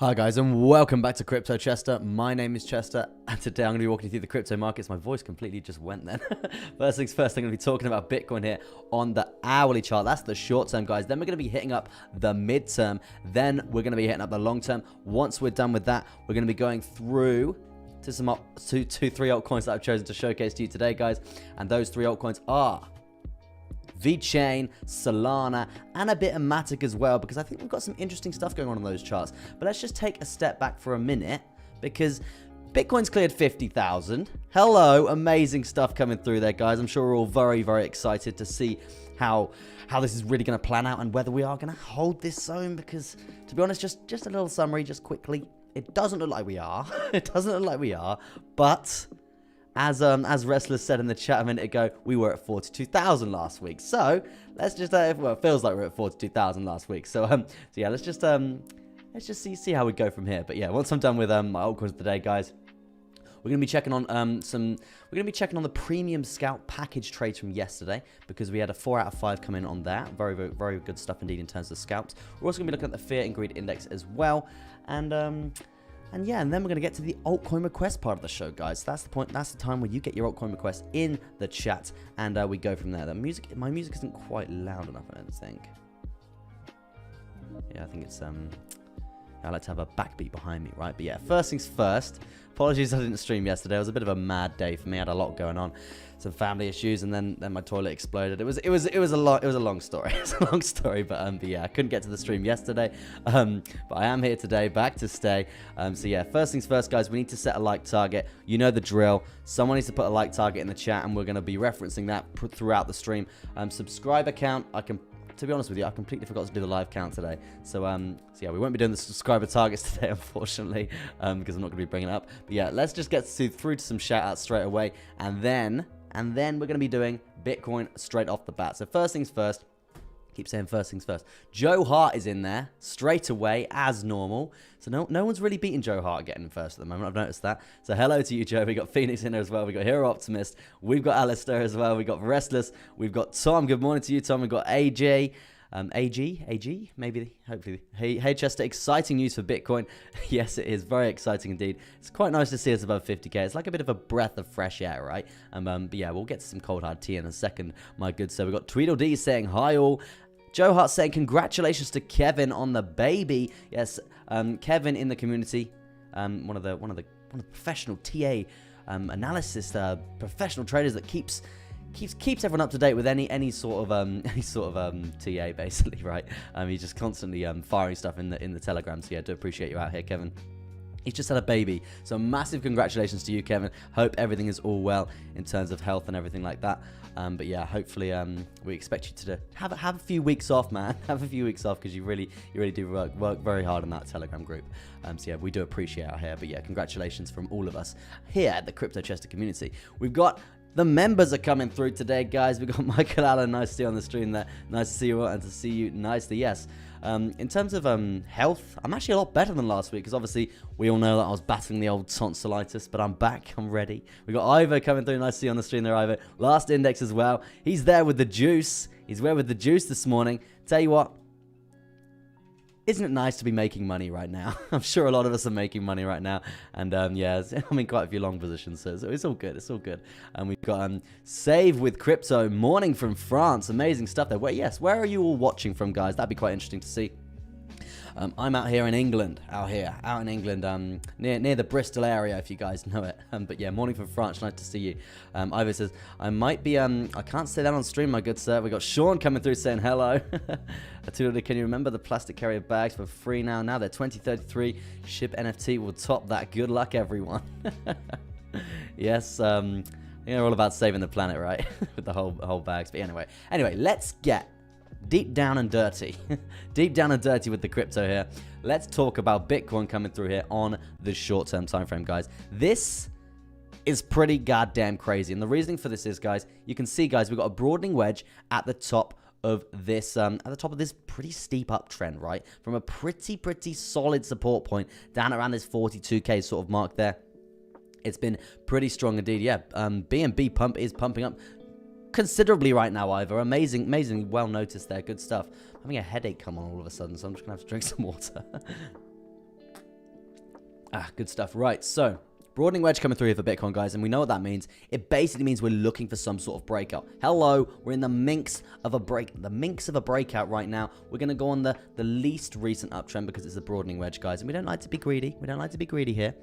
Hi guys and welcome back to Crypto Chester. My name is Chester and today I'm going to be walking you through the crypto markets. My voice completely just went then. First things first, I'm going to be talking about Bitcoin here on the hourly chart. That's the short term, guys. Then we're going to be hitting up the midterm. Then we're going to be hitting up the long term. Once we're done with that, we're going to be going through to three altcoins that I've chosen to showcase to you today, guys. And those three altcoins are VeChain, Solana, and a bit of Matic as well, because I think we've got some interesting stuff going on those charts. But let's just take a step back for a minute, because Bitcoin's cleared 50,000. Hello, amazing stuff coming through there, guys. I'm sure we're all very, very excited to see how this is really going to plan out and whether we are going to hold this zone, because, to be honest, just a little summary, just quickly. It doesn't look like we are. It doesn't look like we are, but as Restless said in the chat a minute ago, we were at 42,000 last week. So let's just well, it feels like we're at 42,000 last week. So yeah, let's just see how we go from here. But yeah, once I'm done with my altcoins today, guys, we're gonna be checking on the premium scalp package trades from yesterday, because we had a 4 out of 5 come in on that. Very, very, very good stuff indeed in terms of scalps. We're also gonna be looking at the fear and greed index as well, and yeah, and then we're going to get to the altcoin request part of the show, guys. That's the point. That's the time where you get your altcoin request in the chat, and we go from there. My music isn't quite loud enough, I don't think. Yeah, I think it's I like to have a backbeat behind me, right? But yeah, first things first. Apologies I didn't stream yesterday. It was a bit of a mad day for me. I had a lot going on, some family issues, and then my toilet exploded. It was a long story. It's a long story, but yeah, I couldn't get to the stream yesterday. But I am here today, back to stay. So yeah, first things first, guys. We need to set a like target. You know the drill. Someone needs to put a like target in the chat, and we're going to be referencing that throughout the stream. Subscriber count, to be honest with you, I completely forgot to do the live count today. So yeah, we won't be doing the subscriber targets today, unfortunately, because I'm not going to be bringing it up. But yeah, let's just get through to some shout-outs straight away, and then we're going to be doing Bitcoin straight off the bat. So first things first. Keep saying first things first. Joe Hart is in there straight away as normal. So no one's really beating Joe Hart getting in first at the moment. I've noticed that. So hello to you, Joe. We got Phoenix in there as well. We got Hero Optimist. We've got Alistair as well. We got Restless. We've got Tom. Good morning to you, Tom. We've got AJ. AG, maybe, hopefully. Hey, Chester, exciting news for Bitcoin. Yes, it is very exciting indeed. It's quite nice to see us above 50k. It's like a bit of a breath of fresh air, right? But yeah, we'll get to some cold hard tea in a second, my good sir. We've got Tweedledee saying hi all. Joe Hart saying congratulations to Kevin on the baby. Yes, Kevin in the community, one of the professional TA analysis professional traders that keeps everyone up to date with any sort of TA basically, right? He's just constantly firing stuff in the Telegram. So yeah, I do appreciate you out here, Kevin. He's just had a baby, so massive congratulations to you, Kevin. Hope everything is all well in terms of health and everything like that. But yeah, hopefully we expect you to have a few weeks off, man. Have a few weeks off, because you really do work very hard on that Telegram group. So yeah, we do appreciate out here. But yeah, congratulations from all of us here at the Crypto Chester community. We've got the members are coming through today, guys. We've got Michael Allen. Nice to see you on the stream there. Nice to see you and to see you nicely. Yes. In terms of health, I'm actually a lot better than last week, because obviously we all know that I was battling the old tonsillitis, but I'm back. I'm ready. We got Ivo coming through. Nice to see you on the stream there, Ivo. Last index as well. He's there with the juice. He's there with the juice this morning. Tell you what, isn't it nice to be making money right now? I'm sure a lot of us are making money right now. And yeah, I'm in quite a few long positions, so it's all good. It's all good. And we've got Save with Crypto, morning from France. Amazing stuff there. Where are you all watching from, guys? That'd be quite interesting to see. I'm out here in England, out in England, near the Bristol area, if you guys know it. But yeah, morning from France, nice to see you. Ivo says, I might be, I can't say that on stream, my good sir. We got Sean coming through saying hello. Can you remember the plastic carrier bags for free now? Now they're 2033. Ship NFT will top that. Good luck, everyone. Yes, you're all about saving the planet, right? With the whole bags. But anyway, let's get deep down and dirty. Deep down and dirty with the crypto here. Let's talk about Bitcoin coming through here on the short-term time frame, guys. This is pretty goddamn crazy. And the reasoning for this is, guys, you can see, guys, we've got a broadening wedge at the top of this pretty steep uptrend, right? From a pretty solid support point down around this 42k sort of mark there. It's been pretty strong indeed. Yeah, BNB pump is pumping up considerably right now, Ivor. Amazing, well noticed there. Good stuff. I'm having a headache come on all of a sudden, so I'm just gonna have to drink some water. Good stuff. Right, so broadening wedge coming through here for Bitcoin, guys, and we know what that means. It basically means we're looking for some sort of breakout. Hello, we're in the minx of a breakout right now. We're going to go on the least recent uptrend because it's a broadening wedge, guys, and we don't like to be greedy. We don't like to be greedy here.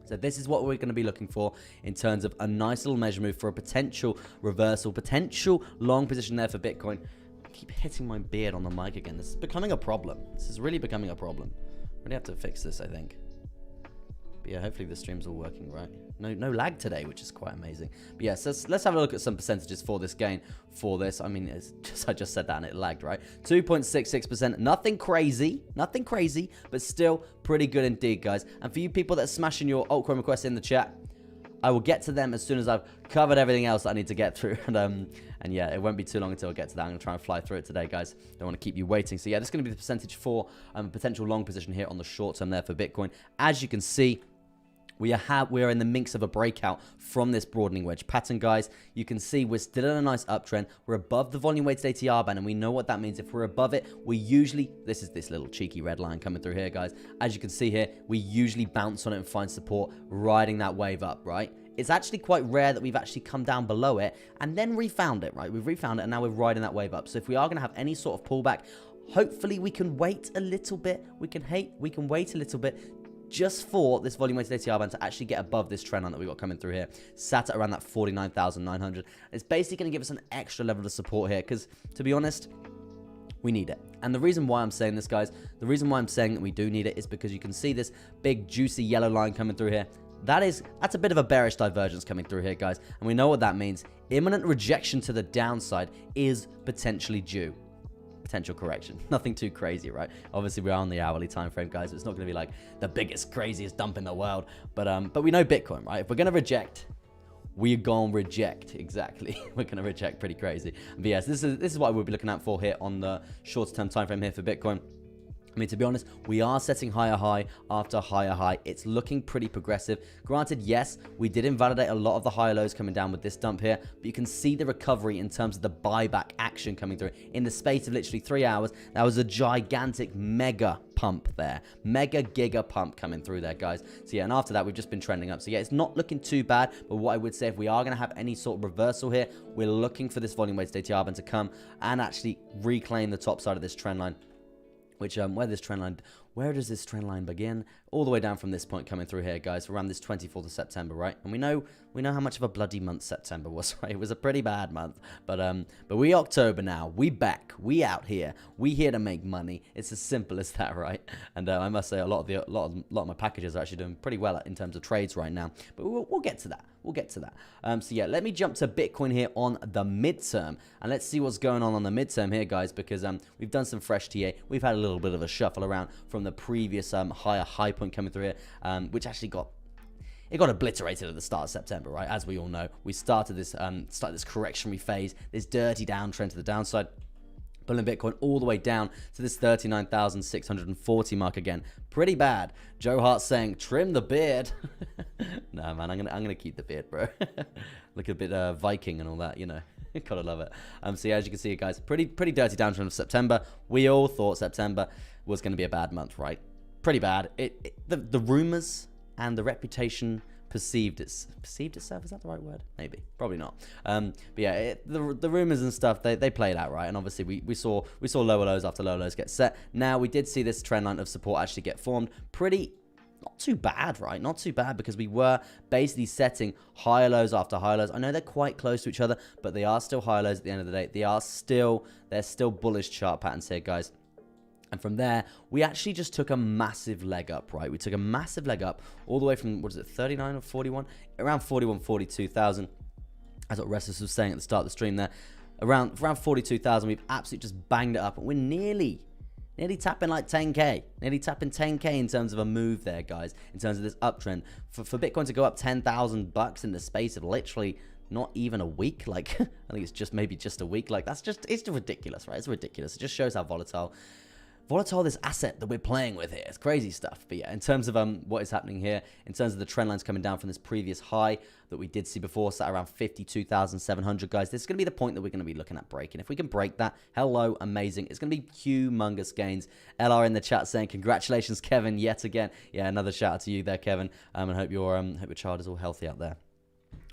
So this is what we're going to be looking for in terms of a nice little measure move for a potential reversal, potential long position there for Bitcoin. I keep hitting my beard on the mic again. This is becoming a problem. This is really becoming a problem. Really have to fix this, I think. But yeah, hopefully the stream's all working right. No lag today, which is quite amazing. But yeah, so let's have a look at some percentages for this gain for this. I mean, I just said that and it lagged, right? 2.66%. Nothing crazy, but still pretty good indeed, guys. And for you people that are smashing your altcoin requests in the chat, I will get to them as soon as I've covered everything else that I need to get through. And yeah, it won't be too long until I get to that. I'm going to try and fly through it today, guys. Don't want to keep you waiting. So yeah, this is going to be the percentage for potential long position here on the short term there for Bitcoin. As you can see, we are in the minx of a breakout from this broadening wedge pattern, guys. You can see we're still in a nice uptrend. We're above the volume weighted ATR band, and we know what that means. If we're above it, we usually, this is this little cheeky red line coming through here, guys. As you can see here, we usually bounce on it and find support, riding that wave up, right? It's actually quite rare that we've actually come down below it and then refound it, right? We've refound it, and now we're riding that wave up. So if we are going to have any sort of pullback, hopefully we can wait a little bit. We can wait a little bit just for this volume weighted ATR band to actually get above this trend line that we got coming through here, sat at around that 49,900. It's basically going to give us an extra level of support here because, to be honest, we need it. And the reason why I'm saying this, guys, the reason why I'm saying that we do need it is because you can see this big juicy yellow line coming through here. That's a bit of a bearish divergence coming through here, guys, and we know what that means. Imminent rejection to the downside is potentially due. Potential correction. Nothing too crazy, right? Obviously, we are on the hourly time frame, guys. So it's not going to be like the biggest, craziest dump in the world. But we know Bitcoin, right? If we're going to reject, we're going to reject. Exactly. We're going to reject pretty crazy. But yes, this is what we'll be looking out for here on the shorter term time frame here for Bitcoin. I mean, to be honest, we are setting higher high after higher high. It's looking pretty progressive. Granted, yes, we did invalidate a lot of the higher lows coming down with this dump here, but you can see the recovery in terms of the buyback action coming through. In the space of literally 3 hours, that was a gigantic mega pump there. Mega giga pump coming through there, guys. So yeah, and after that, we've just been trending up. So yeah, it's not looking too bad, but what I would say, if we are going to have any sort of reversal here, we're looking for this volume weighted ATR band to come and actually reclaim the top side of this trend line. Which, where does this trend line begin? All the way down from this point coming through here, guys, around this 24th of September, right? And we know how much of a bloody month September was, right? It was a pretty bad month, but we October now. We back. We out here. We here to make money. It's as simple as that, right? And I must say, a lot of my packages are actually doing pretty well in terms of trades right now. But we'll get to that. We'll get to that. So yeah, let me jump to Bitcoin here on the midterm, and let's see what's going on the midterm here, guys, because we've done some fresh TA. We've had a little bit of a shuffle around from the previous higher high point coming through here, which actually got obliterated at the start of September, right? As we all know, we started this correctionary phase, this dirty downtrend to the downside, pulling Bitcoin all the way down to this 39,640 mark again. Pretty bad. Joe Hart saying, trim the beard. Nah, man, I'm gonna keep the beard, bro. Look a bit Viking and all that, you know. Gotta love it. So yeah, as you can see, guys, pretty dirty downtrend of September. We all thought September was going to be a bad month, right? Pretty bad. The rumors and the reputation perceived itself. Is that the right word? Maybe, probably not. But yeah, the rumors and stuff, they played out, right? And obviously we saw lower lows after lower lows get set. Now we did see this trend line of support actually get formed. Not too bad, right? Not too bad, because we were basically setting higher lows after higher lows. I know they're quite close to each other, but they are still higher lows at the end of the day. They're still bullish chart patterns here, guys. And from there, we actually just took a massive leg up, right? We took a massive leg up all the way from, what is it, 39 or 41? Around 41, 42,000. That's what Restless was saying at the start of the stream there. Around 42,000, we've absolutely just banged it up. And we're nearly tapping like 10K. Nearly tapping 10K in terms of a move there, guys. In terms of this uptrend. For Bitcoin to go up $10,000 in the space of literally not even a week. Like, I think it's maybe just a week. Like, it's ridiculous, right? It's ridiculous. It just shows how volatile volatile this asset that we're playing with here. It's crazy stuff. But yeah, in terms of what is happening here, in terms of the trend lines coming down from this previous high that we did see before, sat around 52,700, guys, this is going to be the point that we're going to be looking at breaking. If we can break that, hello, amazing. It's going to be humongous gains. LR in the chat saying, congratulations, Kevin, yet again. Yeah, another shout out to you there, Kevin. And hope your child is all healthy out there.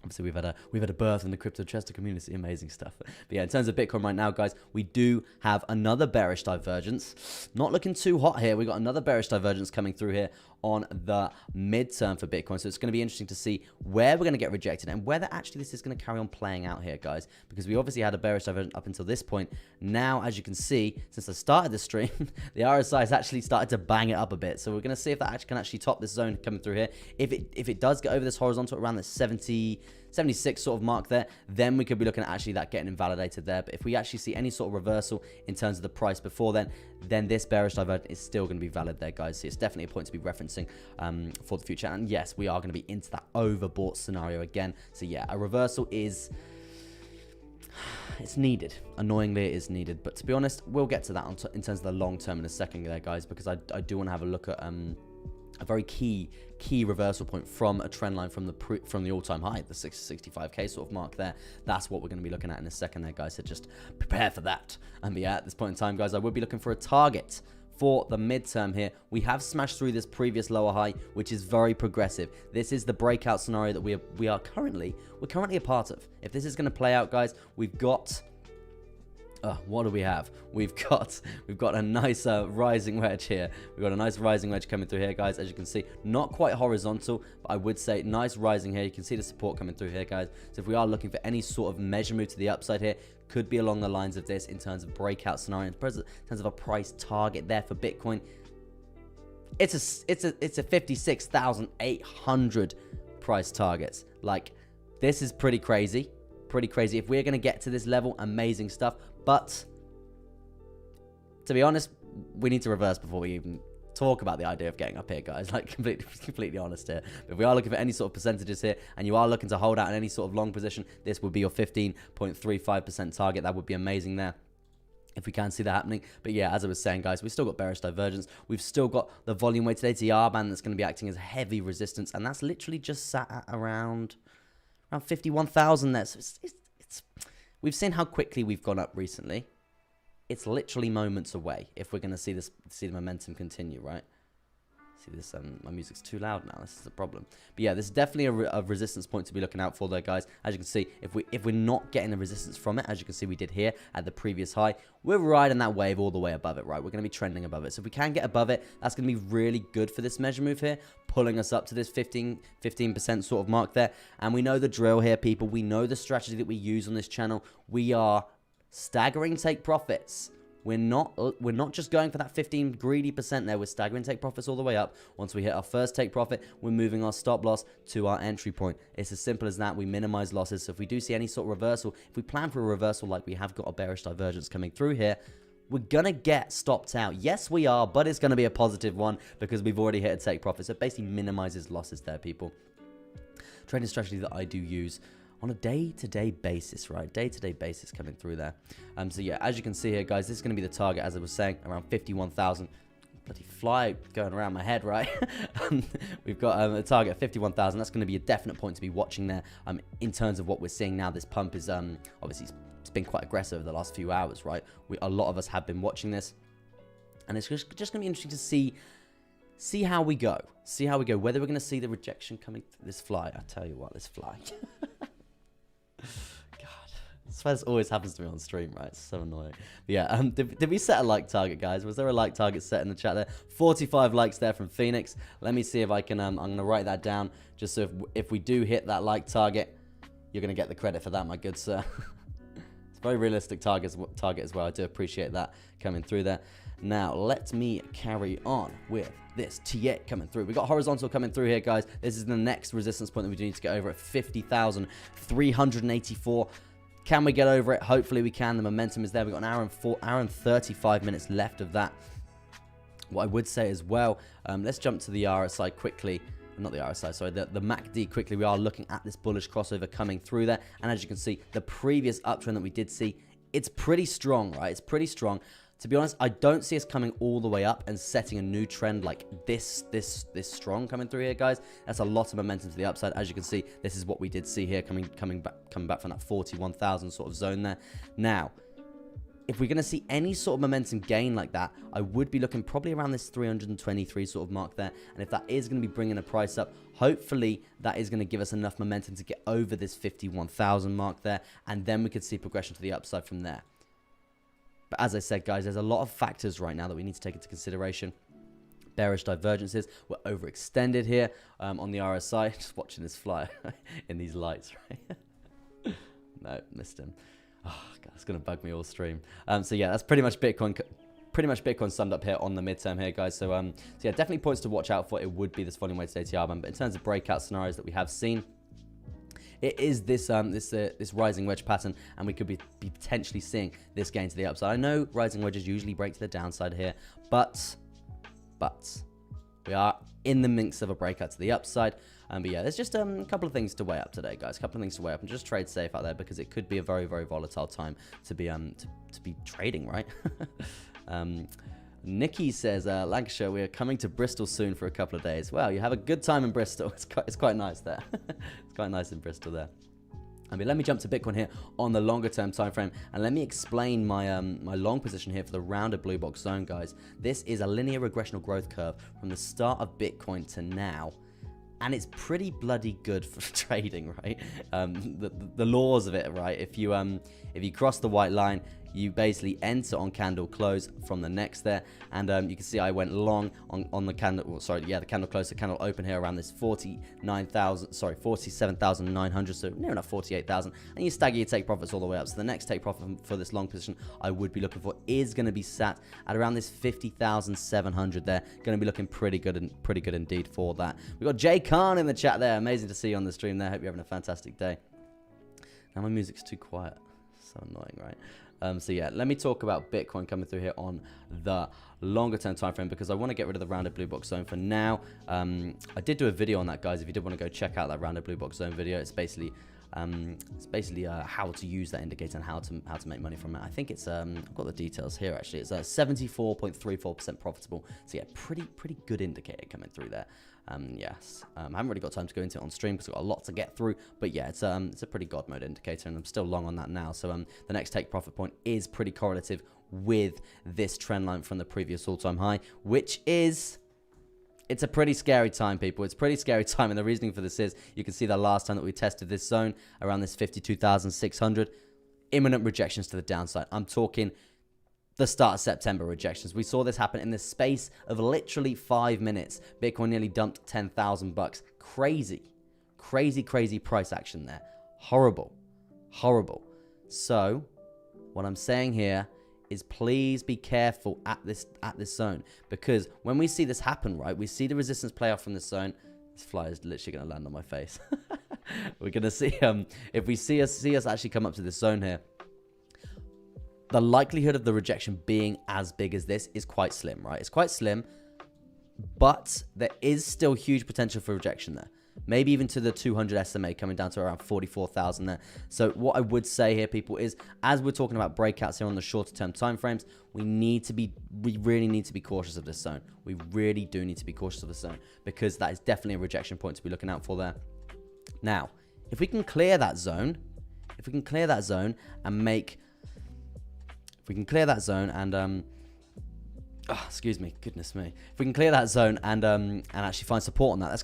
Obviously, we've had a birth in the crypto Chester community. Amazing stuff. But yeah, in terms of Bitcoin right now, guys, we do have another bearish divergence. Not looking too hot here. We got another bearish divergence coming through here on the midterm for Bitcoin. So it's going to be interesting to see where we're going to get rejected and whether actually this is going to carry on playing out here, guys. Because we obviously had a bearish divergence up until this point. Now, as you can see, since I started the stream, the RSI has actually started to bang it up a bit. So we're going to see if that can actually top this zone coming through here. If it does get over this horizontal around the 76 sort of mark there, then we could be looking at actually that getting invalidated there. But if we actually see any sort of reversal in terms of the price before then this bearish divergence is still going to be valid there, guys. So it's definitely a point to be referencing for the future. And yes, we are going to be into that overbought scenario again. So yeah, a reversal is... it's needed. Annoyingly, it is needed. But to be honest, we'll get to that in terms of the long term in a second there, guys, because I do want to have a look at... a very key reversal point from a trend line from the all-time high, the 65k sort of mark there. That's what we're going to be looking at in a second there, guys. So just prepare for that. And yeah, at this point in time, guys, I would be looking for a target for the midterm here. We have smashed through this previous lower high, which is very progressive. This is the breakout scenario that we're currently a part of. If this is going to play out, guys, we've got... what do we have? We've got a nice rising wedge here. We've got a nice rising wedge coming through here, guys. As you can see, not quite horizontal, but I would say nice rising here. You can see the support coming through here, guys. So if we are looking for any sort of measure move to the upside here, could be along the lines of this in terms of breakout scenario, in terms of a price target there for Bitcoin. It's a 56,800 price targets. Like, this is pretty crazy. Pretty crazy. If we're going to get to this level, amazing stuff. But to be honest, we need to reverse before we even talk about the idea of getting up here, guys. Like, completely honest here. But if we are looking for any sort of percentages here, and you are looking to hold out in any sort of long position, this would be your 15.35% target. That would be amazing there, if we can see that happening. But yeah, as I was saying, guys, we've still got bearish divergence. We've still got the volume weighted ATR band that's going to be acting as heavy resistance, and that's literally just sat at around 51,000 there. So it's we've seen how quickly we've gone up recently. It's literally moments away if we're going to see the momentum continue, right? See this, my music's too loud now. This is the problem. But yeah, this is definitely a resistance point to be looking out for there, guys. As you can see, if we're not getting the resistance from it, as you can see we did here at the previous high, we're riding that wave all the way above it, right? We're going to be trending above it. So if we can get above it, that's going to be really good for this measure move here, pulling us up to this 15% sort of mark there. And we know the drill here, people. We know the strategy that we use on this channel. We are staggering take profits. We're not just going for that 15 greedy percent there. We're staggering take profits all the way up. Once we hit our first take profit, we're moving our stop loss to our entry point. It's as simple as that. We minimize losses. So if we do see any sort of reversal, if we plan for a reversal like we have got a bearish divergence coming through here, we're going to get stopped out. Yes, we are, but it's going to be a positive one because we've already hit a take profit. So it basically minimizes losses there, people. Trading strategy that I do use on a day-to-day basis, right? Day-to-day basis coming through there. So yeah, as you can see here, guys, this is going to be the target, as I was saying, around 51,000. Bloody fly going around my head, right? We've got a target of 51,000. That's going to be a definite point to be watching there. In terms of what we're seeing now, this pump is obviously it's been quite aggressive over the last few hours, right? A lot of us have been watching this, and it's just going to be interesting to see how we go. See how we go. Whether we're going to see the rejection coming. This fly, I tell you what, this fly. God, I swear this always happens to me on stream, right? It's so annoying. But yeah, did we set a like target, guys? Was there a like target set in the chat there? 45 likes there from Phoenix. Let me see if I can, I'm going to write that down, just so if we do hit that like target, you're going to get the credit for that, my good sir. It's a very realistic target as well. I do appreciate that coming through there. Now, let me carry on with this T8 coming through. We got horizontal coming through here, guys. This is the next resistance point that we do need to get over at 50,384. Can we get over it? Hopefully we can. The momentum is there. We've got an hour and 35 minutes left of that. What I would say as well, let's jump to the RSI quickly. Not the RSI, sorry, the MACD quickly. We are looking at this bullish crossover coming through there. And as you can see, the previous uptrend that we did see, it's pretty strong, right? It's pretty strong. To be honest, I don't see us coming all the way up and setting a new trend like this strong coming through here, guys. That's a lot of momentum to the upside. As you can see, this is what we did see here coming back from that 41,000 sort of zone there. Now, if we're going to see any sort of momentum gain like that, I would be looking probably around this 323 sort of mark there. And if that is going to be bringing the price up, hopefully that is going to give us enough momentum to get over this 51,000 mark there. And then we could see progression to the upside from there. But as I said, guys, there's a lot of factors right now that we need to take into consideration. Bearish divergences. We're overextended here on the RSI. Just watching this fly in these lights, right? No, missed him. Oh, God, it's going to bug me all stream. So yeah, that's pretty much Bitcoin summed up here on the midterm here, guys. So yeah, definitely points to watch out for. It would be this volume weighted ATR band. But in terms of breakout scenarios that we have seen, it is this rising wedge pattern, and we could be potentially seeing this gain to the upside. I know rising wedges usually break to the downside here, but we are in the mix of a breakout to the upside. But yeah, there's just a couple of things to weigh up today, guys. A couple of things to weigh up, and just trade safe out there because it could be a very, very volatile time to be trading, right? Nikki says, Lancashire, we are coming to Bristol soon for a couple of days. Well, you have a good time in Bristol. It's quite nice there. It's quite nice in Bristol there. I mean, let me jump to Bitcoin here on the longer term time frame, and let me explain my my long position here for the rounded blue box zone, guys. This is a linear regressional growth curve from the start of Bitcoin to now. And it's pretty bloody good for trading, right? The laws of it, right? If you cross the white line, you basically enter on candle close from the next there, and you can see I went long on the candle. Well, sorry, yeah, the candle close, the candle open here around this 47,900, so near enough 48,000, and you stagger your take profits all the way up. So the next take profit for this long position I would be looking for is going to be sat at around this 50,700 there. Going to be looking pretty good indeed for that. We got Jay Khan in the chat there. Amazing to see you on the stream there. Hope you're having a fantastic day. Now my music's too quiet. So annoying, right? So yeah, let me talk about Bitcoin coming through here on the longer term time frame, because I want to get rid of the rounded blue box zone for now. I did do a video on that, guys. If you did want to go check out that rounded blue box zone video, it's basically how to use that indicator and how to make money from it. I think it's I've got the details here actually. It's 74.34% profitable. So yeah, pretty good indicator coming through there. Yes, I haven't really got time to go into it on stream because I've got a lot to get through, but yeah, it's a pretty god mode indicator, and I'm still long on that now. So the next take profit point is pretty correlative with this trend line from the previous all-time high, which is, it's a pretty scary time, people. It's a pretty scary time, and the reasoning for this is, you can see the last time that we tested this zone around this 52,600, imminent rejections to the downside. I'm talking the start of September rejections. We saw this happen in the space of literally 5 minutes. Bitcoin nearly dumped 10,000 bucks. Crazy price action there. Horrible. So what I'm saying here is please be careful at this zone, because when we see this happen, right, we see the resistance play off from this zone. This fly is literally going to land on my face. We're going to see if we see us actually come up to this zone here, the likelihood of the rejection being as big as this is quite slim, right? It's quite slim, but there is still huge potential for rejection there. Maybe even to the 200 SMA coming down to around 44,000 there. So what I would say here, people, is as we're talking about breakouts here on the shorter term time frames, we really need to be cautious of this zone. We really do need to be cautious of the zone, because that is definitely a rejection point to be looking out for there. Now, if we can clear that zone, and make... If we can clear that zone and excuse me, goodness me. If we can clear that zone and actually find support on that, that's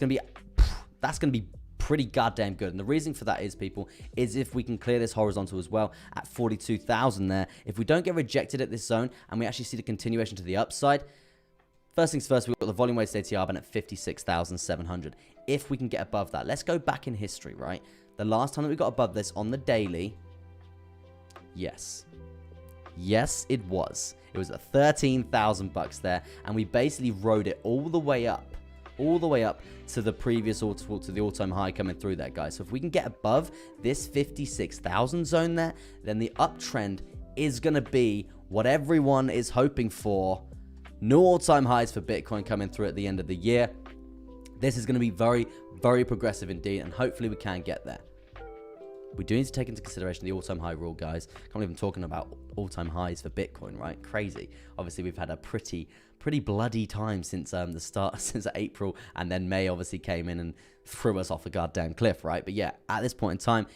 gonna be pretty goddamn good. And the reason for that is, people, is if we can clear this horizontal as well at 42,000 there. If we don't get rejected at this zone and we actually see the continuation to the upside, first things first, we've got the volume weighted ATR band at 56,700. If we can get above that, let's go back in history, right? The last time that we got above this on the daily, Yes, it was. It was at 13,000 bucks there, and we basically rode it all the way up to the previous to the all-time high coming through there, guys. So if we can get above this 56,000 zone there, then the uptrend is going to be what everyone is hoping for. New all-time highs for Bitcoin coming through at the end of the year. This is going to be very, very progressive indeed, and hopefully we can get there. we do need to take into consideration the all-time high rule, guys. Can't believe I'm talking about all-time highs for Bitcoin, right? Crazy. Obviously, we've had a pretty bloody time since the start, since April, and then May obviously came in and threw us off a goddamn cliff, right? But yeah, at this point in time,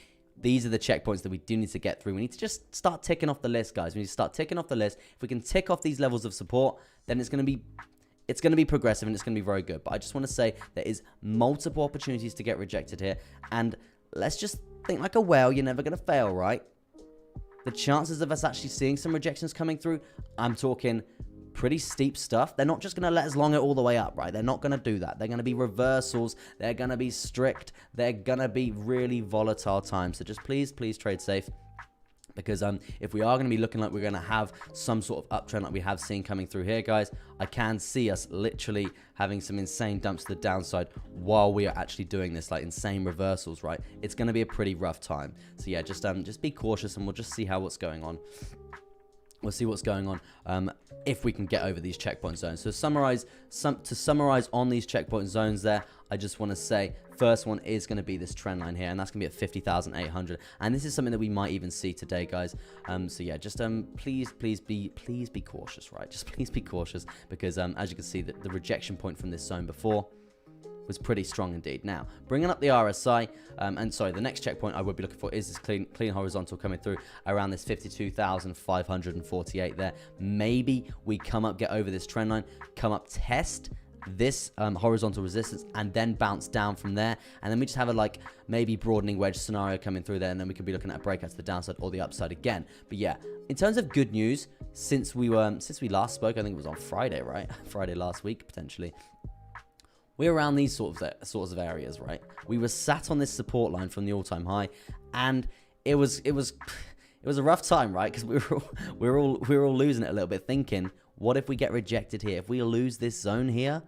these are the checkpoints that we do need to get through. We need to just start ticking off the list, guys. We need to start ticking off the list. If we can tick off these levels of support, then it's going to be progressive and it's going to be very good. But I just want to say there is multiple opportunities to get rejected here, and let's just think like a whale. You're never going to fail, right? The chances of us actually seeing some rejections coming through, I'm talking pretty steep stuff. They're not just going to let us long it all the way up, right? They're not going to do that. They're going to be reversals. They're going to be strict. They're going to be really volatile times. So just please trade safe. Because if we are going to be looking like we're going to have some sort of uptrend like we have seen coming through here, guys, I can see us literally having some insane dumps to the downside while we are actually doing this, like insane reversals, right? It's going to be a pretty rough time. So yeah, just be cautious, and we'll just see what's going on. We'll see what's going on if we can get over these checkpoint zones. So to summarize on these checkpoint zones there, I just want to say first one is going to be this trend line here, and that's going to be at 50,800. And this is something that we might even see today, guys. So yeah, just please be cautious, right? Just please be cautious, because as you can see, the rejection point from this zone before was pretty strong indeed. Now, bringing up the RSI, and sorry, the next checkpoint I would be looking for is this clean horizontal coming through around this 52,548 there. Maybe we get over this trend line, come up, test this horizontal resistance, and then bounce down from there, and then we just have a maybe broadening wedge scenario coming through there, and then we could be looking at a breakout to the downside or the upside again. But yeah, in terms of good news, since we last spoke, I think it was on Friday, right? Friday last week potentially. We're around these sorts of areas, right? We were sat on this support line from the all-time high, and it was a rough time, right? Because we were all losing it a little bit, thinking, what if we get rejected here? If we lose this zone here,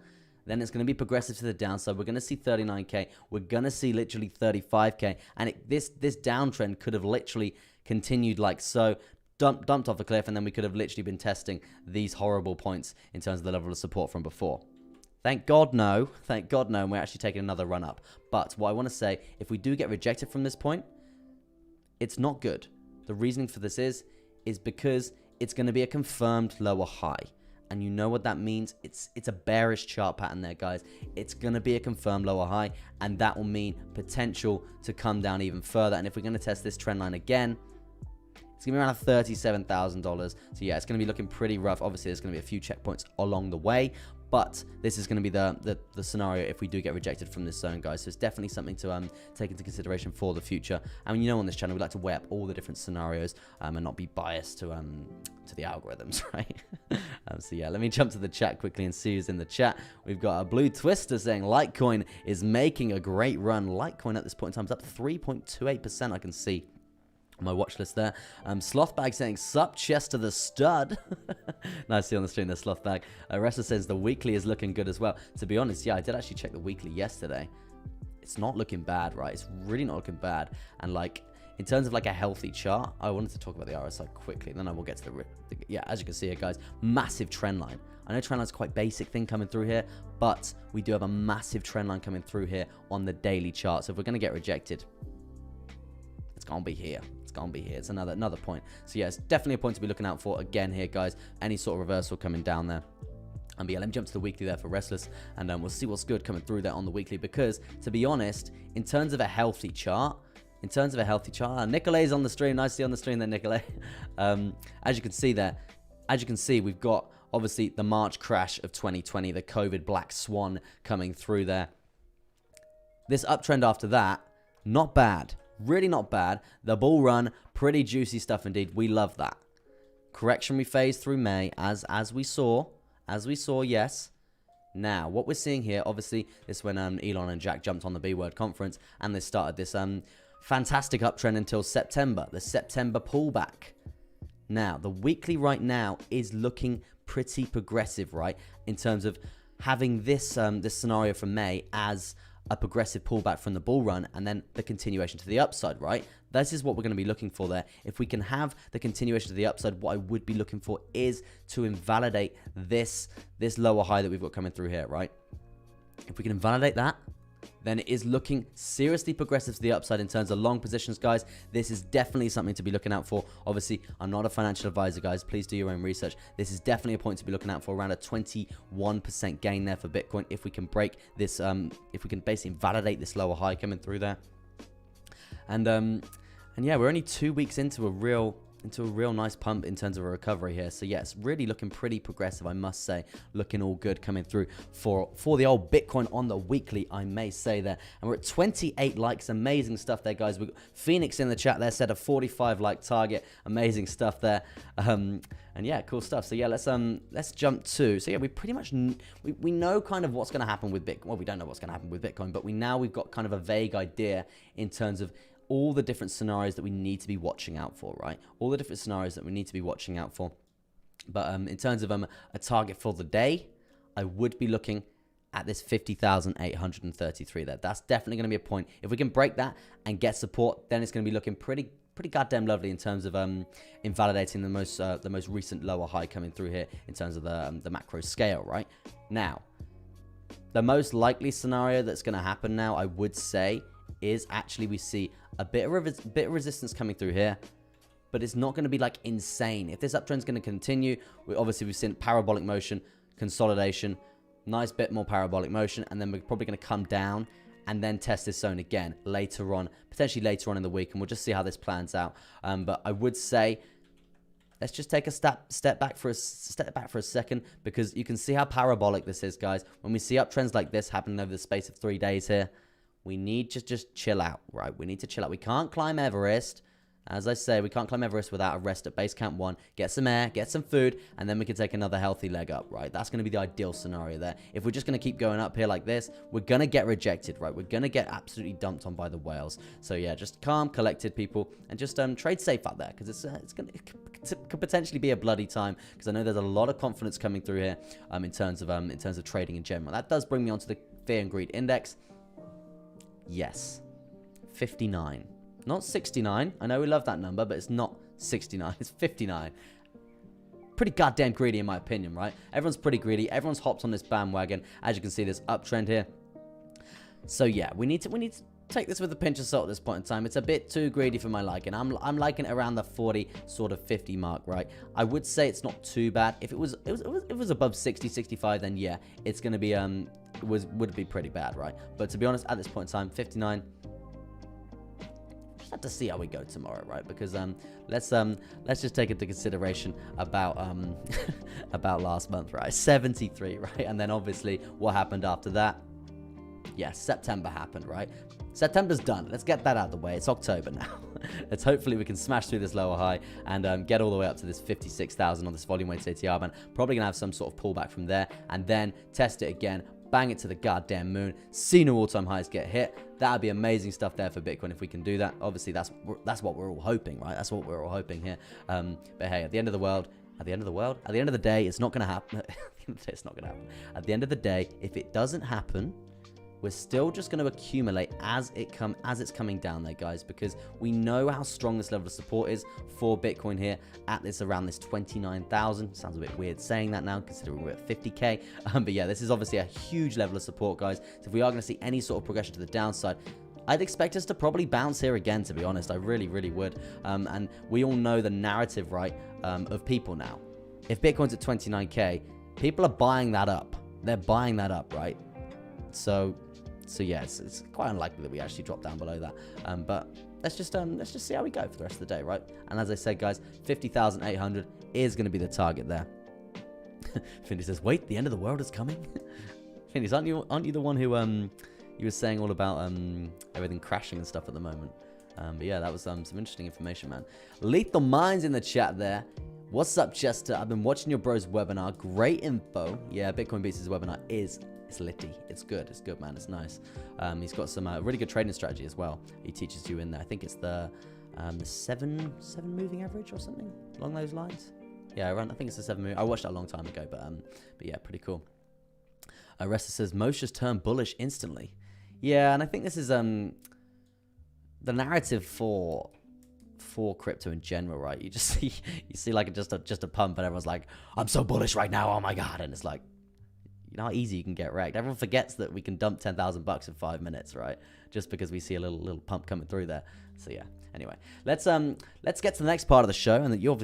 then it's going to be progressive to the downside. We're going to see 39k. We're going to see literally 35k, and this downtrend could have literally continued like so. Dumped off a cliff, and then we could have literally been testing these horrible points in terms of the level of support from before. Thank God no, and we're actually taking another run up. But what I want to say, if we do get rejected from this point, it's not good. The reasoning for this is because it's going to be a confirmed lower high. And you know what that means? It's a bearish chart pattern there, guys. It's going to be a confirmed lower high, and that will mean potential to come down even further. And if we're going to test this trend line again, it's going to be around $37,000. So yeah, it's going to be looking pretty rough. Obviously, there's going to be a few checkpoints along the way, but this is going to be the scenario if we do get rejected from this zone, guys. So it's definitely something to take into consideration for the future. And you know, on this channel, we like to weigh up all the different scenarios and not be biased to the algorithms, right? So yeah, let me jump to the chat quickly and see who's in the chat. We've got a Blue Twister saying Litecoin is making a great run. Litecoin at this point in time is up 3.28%. I can see on my watch list there. Slothbag saying, sup Chester the stud. Nice to see on the stream there, Slothbag. Ressa says the weekly is looking good as well. To be honest, yeah, I did actually check the weekly yesterday. It's not looking bad, right? It's really not looking bad. And in terms of a healthy chart, I wanted to talk about the RSI quickly, and then I will get to yeah, as you can see here, guys, massive trend line. I know trend line's quite basic thing coming through here, but we do have a massive trend line coming through here on the daily chart. So if we're going to get rejected, it's going to be here. It's another point. So yeah, it's definitely a point to be looking out for again here, guys. Any sort of reversal coming down there. And yeah, let me jump to the weekly there for Restless, and we'll see what's good coming through there on the weekly. Because to be honest, in terms of a healthy chart, Nicolay's on the stream. Nice to see you on the stream there, Nicolay. As you can see, we've got obviously the March crash of 2020, the COVID black swan coming through there. This uptrend after that, not bad. Really not bad. The bull run, pretty juicy stuff indeed. We love that. Correctionary phase through May, as we saw, yes. Now, what we're seeing here, obviously, this is when Elon and Jack jumped on the B-Word conference, and they started this fantastic uptrend until September, the September pullback. Now, the weekly right now is looking pretty progressive, right, in terms of having this this scenario from May as a progressive pullback from the bull run, and then the continuation to the upside, right? This is what we're going to be looking for there. If we can have the continuation to the upside, what I would be looking for is to invalidate this lower high that we've got coming through here, right? If we can invalidate that, then it is looking seriously progressive to the upside in terms of long positions, guys. This is definitely something to be looking out for. Obviously, I'm not a financial advisor, guys. Please do your own research. This is definitely a point to be looking out for, around a 21% gain there for Bitcoin. If we can break this, if we can basically validate this lower high coming through there. And yeah, we're only 2 weeks into a real nice pump in terms of a recovery here. So yeah, it's really looking pretty progressive, I must say. Looking all good coming through for the old Bitcoin on the weekly, I may say there. And we're at 28 likes. Amazing stuff there, guys. We've got Phoenix in the chat there, set a 45 like target. Amazing stuff there. And yeah, cool stuff. So yeah, let's jump to. So yeah, we pretty much we know kind of what's going to happen with Bitcoin. Well, we don't know what's going to happen with Bitcoin, but we've got kind of a vague idea in terms of all the different scenarios that we need to be watching out for, right? All the different scenarios that we need to be watching out for. But in terms of a target for the day, I would be looking at this 50,833 there. That's definitely going to be a point. If we can break that and get support, then it's going to be looking pretty goddamn lovely in terms of invalidating the most recent lower high coming through here in terms of the macro scale, right? Now, the most likely scenario that's going to happen now, I would say, is actually we see a bit of resistance coming through here, but it's not going to be like insane. If this uptrend is going to continue, we've seen parabolic motion, consolidation, nice bit more parabolic motion, and then we're probably going to come down and then test this zone again later on, potentially later on in the week, and we'll just see how this plans out. But I would say let's just take a step back for a second, because you can see how parabolic this is, guys. When we see uptrends like this happening over the space of 3 days here, we need to just chill out, right? We need to chill out. We can't climb Everest. As I say, we can't climb Everest without a rest at base camp 1. Get some air, get some food, and then we can take another healthy leg up, right? That's going to be the ideal scenario there. If we're just going to keep going up here like this, we're going to get rejected, right? We're going to get absolutely dumped on by the whales. So yeah, just calm, collected, people, and just trade safe out there, because it could potentially be a bloody time, because I know there's a lot of confidence coming through here in terms of trading in general. That does bring me onto the Fear and Greed Index. Yes, 59. Not 69. I know we love that number, but it's not 69. It's 59. Pretty goddamn greedy in my opinion, right? Everyone's pretty greedy. Everyone's hopped on this bandwagon. As you can see, this uptrend here. So yeah, we need to take this with a pinch of salt at this point in time. It's a bit too greedy for my liking. I'm liking it around the 40, sort of 50 mark, right? I would say it's not too bad. If it was above 60, 65, then yeah, it's gonna be would be pretty bad, right? But to be honest, at this point in time, 59. Just have to see how we go tomorrow, right? Because let's just take into consideration about about last month, right? 73, right? And then obviously what happened after that? Yes, September happened, right? September's done. Let's get that out of the way. It's October now. Let's hopefully we can smash through this lower high and get all the way up to this 56,000 on this volume weighted ATR band. Probably gonna have some sort of pullback from there, and then test it again. Bang it to the goddamn moon. See no all-time highs get hit. That would be amazing stuff there for Bitcoin if we can do that. Obviously, that's what we're all hoping, right? That's what we're all hoping here. But hey, at the end of the day, it's not going to happen. It's not going to happen. At the end of the day, if it doesn't happen, we're still just going to accumulate as it's coming down there, guys, because we know how strong this level of support is for Bitcoin here at this around this 29,000. Sounds a bit weird saying that now, considering we're at 50k. But yeah, this is obviously a huge level of support, guys. So if we are going to see any sort of progression to the downside, I'd expect us to probably bounce here again, to be honest. I really, really would. And we all know the narrative, right, of people now. If Bitcoin's at 29k, people are buying that up. They're buying that up, right? So yeah, it's quite unlikely that we actually drop down below that. But let's just see how we go for the rest of the day, right? And as I said, guys, 50,800 is going to be the target there. Finny says, "Wait, the end of the world is coming." Finny, aren't you the one who you were saying all about everything crashing and stuff at the moment? But yeah, that was some interesting information, man. Lethal Minds in the chat there. What's up, Chester? I've been watching your bro's webinar. Great info. Yeah, Bitcoin Beats' webinar it's litty. It's good. It's good, man. It's nice. He's got some really good trading strategy as well. He teaches you in there. I think it's the seven moving average or something along those lines. Yeah, I think it's the 7 moving. I watched that a long time ago, but yeah, pretty cool. Resta says most just turned bullish instantly. Yeah, and I think this is the narrative for crypto in general, right? You just see like just a pump, and everyone's like, "I'm so bullish right now. Oh my god!" And it's like, You know how easy you can get wrecked. Everyone forgets that we can dump 10,000 bucks in 5 minutes, right? Just because we see a little pump coming through there. So yeah. Anyway, let's get to the next part of the show, and that you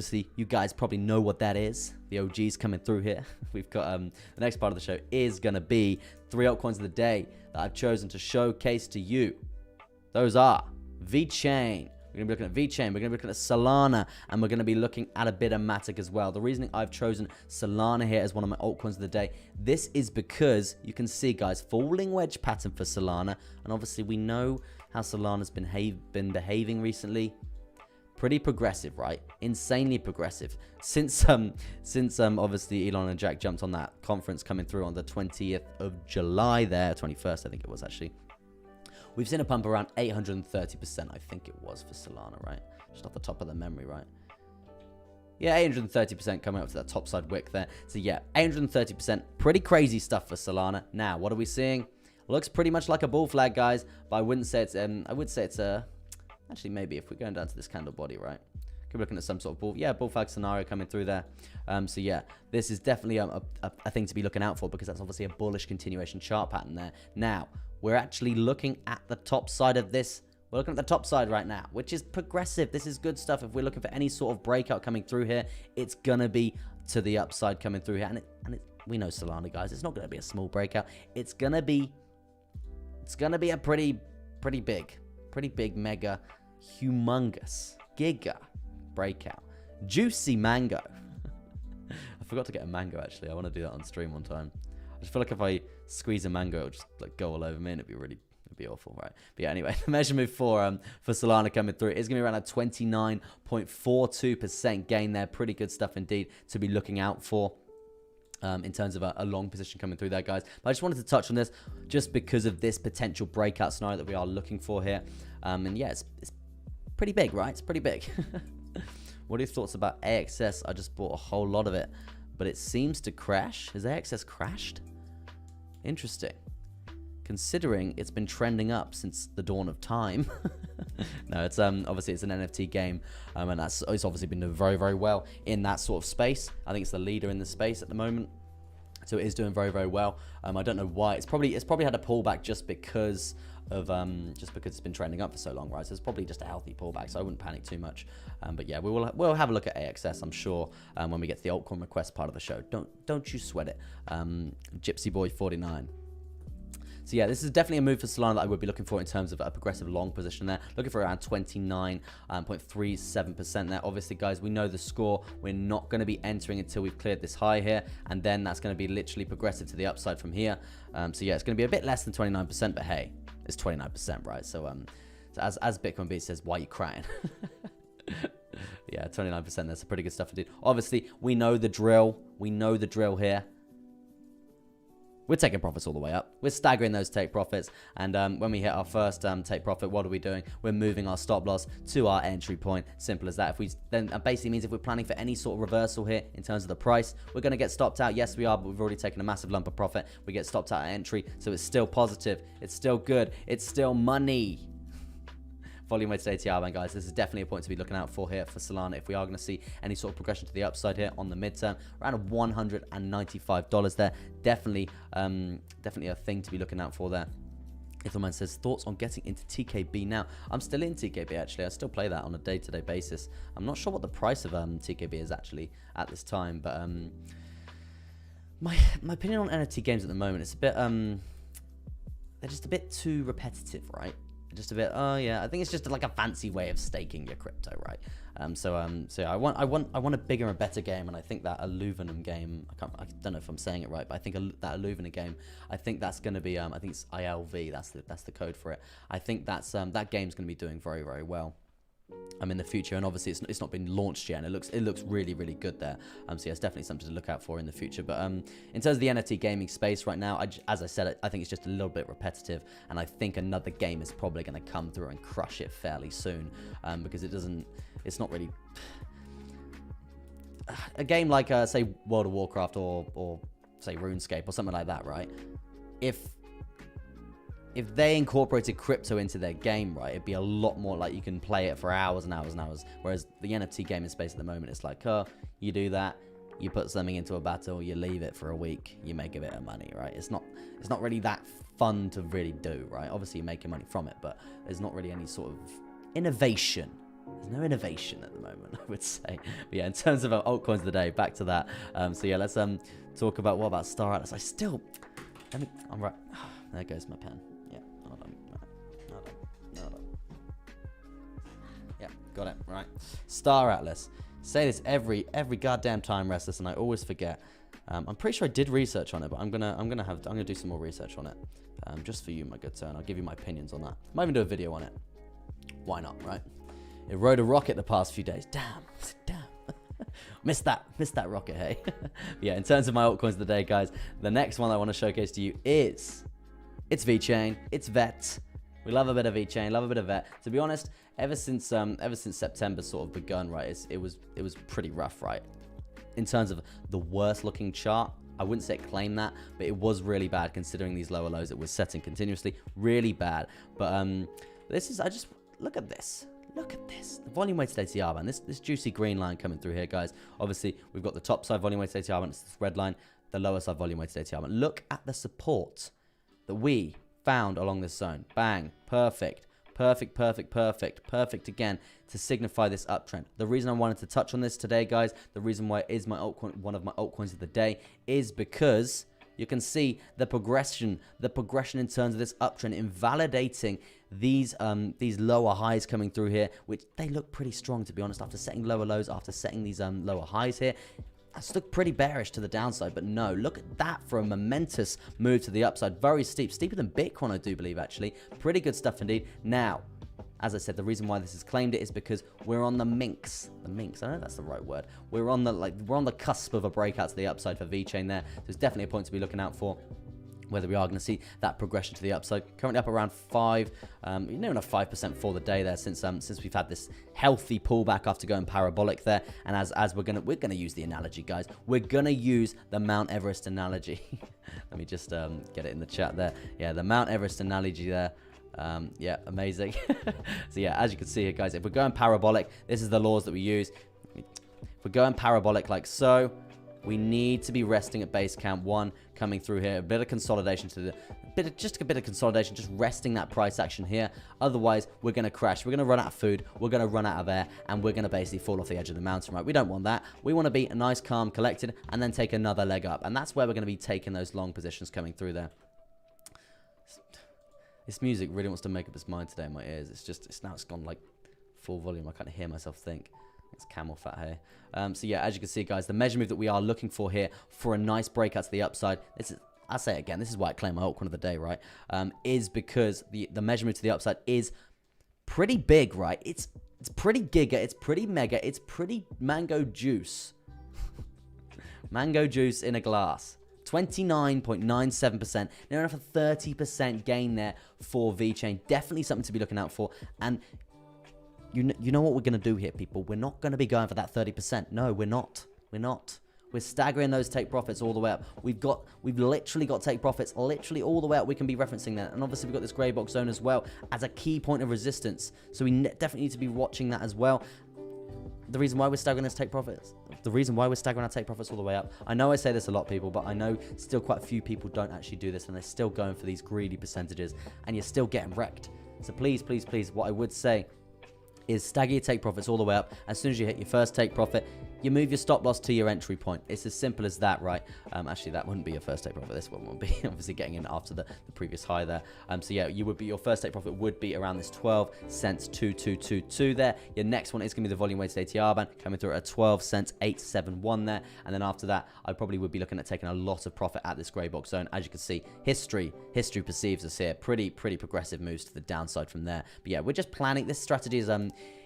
guys probably know what that is. The OG's coming through here. We've got the next part of the show is gonna be 3 altcoins of the day that I've chosen to showcase to you. Those are VeChain. We're going to be looking at VeChain, we're going to be looking at Solana, and we're going to be looking at a bit of Matic as well. The reasoning I've chosen Solana here as one of my altcoins of the day, this is because you can see, guys, falling wedge pattern for Solana, and obviously we know how Solana's been behaving recently. Pretty progressive, right? Insanely progressive. Since obviously Elon and Jack jumped on that conference coming through on the 20th of July there, 21st I think it was actually. We've seen a pump around 830%, I think it was, for Solana, right? Just off the top of the memory, right? Yeah, 830% coming up to that top side wick there. So yeah, 830%, pretty crazy stuff for Solana. Now, what are we seeing? Looks pretty much like a bull flag, guys, but I wouldn't say it's, I would say it's a, actually maybe if we're going down to this candle body, right? Could be looking at some sort of bull flag scenario coming through there. So yeah, this is definitely a thing to be looking out for, because that's obviously a bullish continuation chart pattern there. Now, we're actually looking at the top side of this. We're looking at the top side right now, which is progressive. This is good stuff. If we're looking for any sort of breakout coming through here, it's going to be to the upside coming through here. And we know Solana, guys, it's not going to be a small breakout. It's going to be a pretty big, mega, humongous, giga breakout. Juicy mango. I forgot to get a mango, actually. I want to do that on stream one time. I just feel like if I squeeze a mango, it'll just like go all over me, and it'd be awful, right? But yeah, anyway, the measure move for Solana coming through is going to be around a 29.42% gain there. Pretty good stuff indeed to be looking out for in terms of a long position coming through there, guys. But I just wanted to touch on this just because of this potential breakout scenario that we are looking for here. And yeah, it's pretty big, right? It's pretty big. What are your thoughts about AXS? I just bought a whole lot of it, but it seems to crash. Has AXS crashed? Interesting. Considering it's been trending up since the dawn of time. No, it's obviously it's an NFT game, and it's obviously been doing very, very well in that sort of space. I think it's the leader in the space at the moment, so it is doing very, very well. I don't know why. It's probably had a pullback just because it's been trending up for so long, right? So it's probably just a healthy pullback, so I wouldn't panic too much. But yeah, we'll have a look at AXS, I'm sure, when we get to the altcoin request part of the show. Don't you sweat it. Gypsy Boy 49. So yeah, this is definitely a move for Solana that I would be looking for in terms of a progressive long position there. Looking for around 29.37% there. Obviously, guys, we know the score. We're not going to be entering until we've cleared this high here, and then that's going to be literally progressive to the upside from here. So yeah, it's going to be a bit less than 29%, but hey, it's 29%, right? So, as Bitcoin Beat says, why are you crying? Yeah, 29%. That's some pretty good stuff indeed. Obviously, we know the drill. We know the drill here. We're taking profits all the way up. We're staggering those take profits. And when we hit our first take profit, what are we doing? We're moving our stop loss to our entry point. Simple as that. Then basically means if we're planning for any sort of reversal here in terms of the price, we're going to get stopped out. Yes, we are, but we've already taken a massive lump of profit. We get stopped out at entry. So it's still positive. It's still good. It's still money. Volume weighted ATR band, guys. This is definitely a point to be looking out for here for Solana if we are going to see any sort of progression to the upside here on the midterm. Around $195 there. Definitely a thing to be looking out for there. Ithelman says, thoughts on getting into TKB now? I'm still in TKB, actually. I still play that on a day-to-day basis. I'm not sure what the price of TKB is actually at this time, but my opinion on NFT games at the moment, it's a bit they're just a bit too repetitive, right? Just a bit, oh yeah, I think it's just like a fancy way of staking your crypto, right? So yeah, I want a bigger and better game, and I think that Aluvinum game, I don't know if I'm saying it right, but I think that Aluvinum game, I think that's going to be, I think it's ILV, that's the code for it. I think that's that game's going to be doing very, very well in the future, and obviously it's not been launched yet, and it looks really, really good there. So yeah, it's definitely something to look out for in the future. But in terms of the NFT gaming space right now, as I said, I think it's just a little bit repetitive, and I think another game is probably going to come through and crush it fairly soon, because it's not really a game like say World of Warcraft or say RuneScape or something like that, right? If they incorporated crypto into their game, right, it'd be a lot more like you can play it for hours and hours and hours. Whereas the NFT gaming space at the moment, it's like, oh, you do that, you put something into a battle, you leave it for a week, you make a bit of money, right? It's not really that fun to really do, right? Obviously, you're making money from it, but there's not really any sort of innovation. There's no innovation at the moment, I would say. But yeah, in terms of our altcoins of the day, back to that. So yeah, let's talk about what about Star Atlas. I'm right. There goes my pen. Yeah, hold on. Yeah, got it. Right. Star Atlas. Say this every goddamn time, Restless, and I always forget. I'm pretty sure I did research on it, but I'm gonna do some more research on it, just for you, my good sir, and I'll give you my opinions on that. Might even do a video on it. Why not, right? It rode a rocket the past few days. Damn. missed that rocket, hey. Yeah, in terms of my altcoins of the day, guys, the next one I want to showcase to you it's VeChain, it's VET. We love a bit of VeChain, love a bit of VET. To be honest, ever since September sort of begun, right, it was pretty rough, right? In terms of the worst looking chart, I wouldn't say it claimed that, but it was really bad considering these lower lows it was setting continuously. Really bad. But look at this. Look at this. The volume weighted ATR band. This juicy green line coming through here, guys. Obviously, we've got the top side volume weighted ATR band. It's this red line. The lower side volume weighted ATR band. Look at the support that we found along this zone. Bang. Perfect. Perfect again to signify this uptrend. The reason I wanted to touch on this today, guys, the reason why it is my altcoin, one of my altcoins of the day, is because you can see the progression in terms of this uptrend, invalidating these lower highs coming through here, which they look pretty strong, to be honest, after setting lower lows, after setting these lower highs here. That's looked pretty bearish to the downside, but no, look at that for a momentous move to the upside. Very steep, steeper than Bitcoin, I do believe, actually. Pretty good stuff indeed. Now, as I said, the reason why this has claimed it is because we're on the minx. The minx, I don't know if that's the right word. We're on the cusp of a breakout to the upside for VeChain there. So it's definitely a point to be looking out for, whether we are going to see that progression to the upside. Currently up around 5, near enough 5% for the day there, since we've had this healthy pullback after going parabolic there. And as we're gonna use the analogy, guys. We're gonna use the Mount Everest analogy. Let me just get it in the chat there. Yeah, the Mount Everest analogy there. Yeah, amazing. So yeah, as you can see here, guys, if we're going parabolic, this is the laws that we use. If we're going parabolic like so, we need to be resting at base camp 1 coming through here. A bit of consolidation just a bit of consolidation, just resting that price action here. Otherwise, we're going to crash. We're going to run out of food. We're going to run out of air, and we're going to basically fall off the edge of the mountain, right? We don't want that. We want to be nice, calm, collected, and then take another leg up. And that's where we're going to be taking those long positions coming through there. This music really wants to make up its mind today in my ears. It's gone like full volume. I can't hear myself think. It's camel fat here. So yeah, as you can see, guys, the measure move that we are looking for here for a nice breakout to the upside, I'll say it again, this is why I claim my altcoin of the day, right? Is because the measure move to the upside is pretty big, right? It's pretty giga, it's pretty mega, it's pretty mango juice. Mango juice in a glass. 29.97%, near enough a 30% gain there for VeChain. Definitely something to be looking out for. And you know what we're going to do here, people? We're not going to be going for that 30%. No, we're not. We're staggering those take profits all the way up. We've literally got take profits literally all the way up. We can be referencing that. And obviously we've got this grey box zone as well as a key point of resistance. So we definitely need to be watching that as well. The reason why we're staggering those take profits. The reason why we're staggering our take profits all the way up. I know I say this a lot, people, but I know still quite a few people don't actually do this, and they're still going for these greedy percentages, and you're still getting wrecked. So please, please, please, what I would say is stagger your take profits all the way up. As soon as you hit your first take profit, you move your stop loss to your entry point. It's as simple as that, right? Actually, that wouldn't be your first take profit. This one will be obviously getting in after the previous high there. So yeah, your first take profit would be around this 12 cents 2222 there. Your next one is going to be the volume weighted ATR band coming through at 12 cents 871 there. And then after that, I probably would be looking at taking a lot of profit at this grey box zone. As you can see, history perceives us here. Pretty progressive moves to the downside from there. But yeah, we're just planning. This strategy is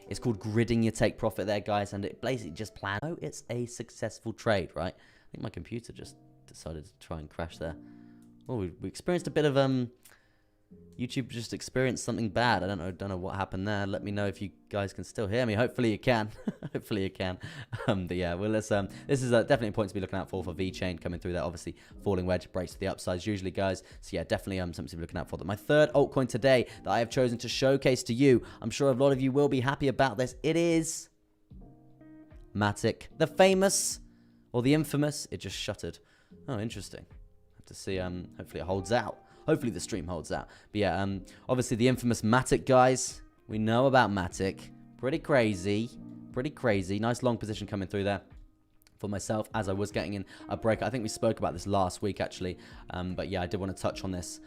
it's called gridding your take profit there, guys, and it basically just plans. Oh, it's a successful trade, right? I think my computer just decided to try and crash there. Oh, we experienced a bit of YouTube just experienced something bad. I don't know what happened there. Let me know if you guys can still hear me. Hopefully you can. Hopefully you can. But yeah, well, this is definitely a point to be looking out for VeChain coming through there. Obviously, falling wedge breaks to the upsides usually, guys. So yeah, definitely something to be looking out for. My third altcoin today that I have chosen to showcase to you, I'm sure a lot of you will be happy about this. It is Matic, the famous, Or the infamous, it just shuttered. Oh, interesting. Have to see, hopefully it holds out. Hopefully the stream holds out. But yeah, obviously the infamous Matic, guys. We know about Matic. Pretty crazy. Pretty crazy. Nice long position coming through there for myself as I was getting in a break. I think we spoke about this last week actually, but yeah, I did want to touch on this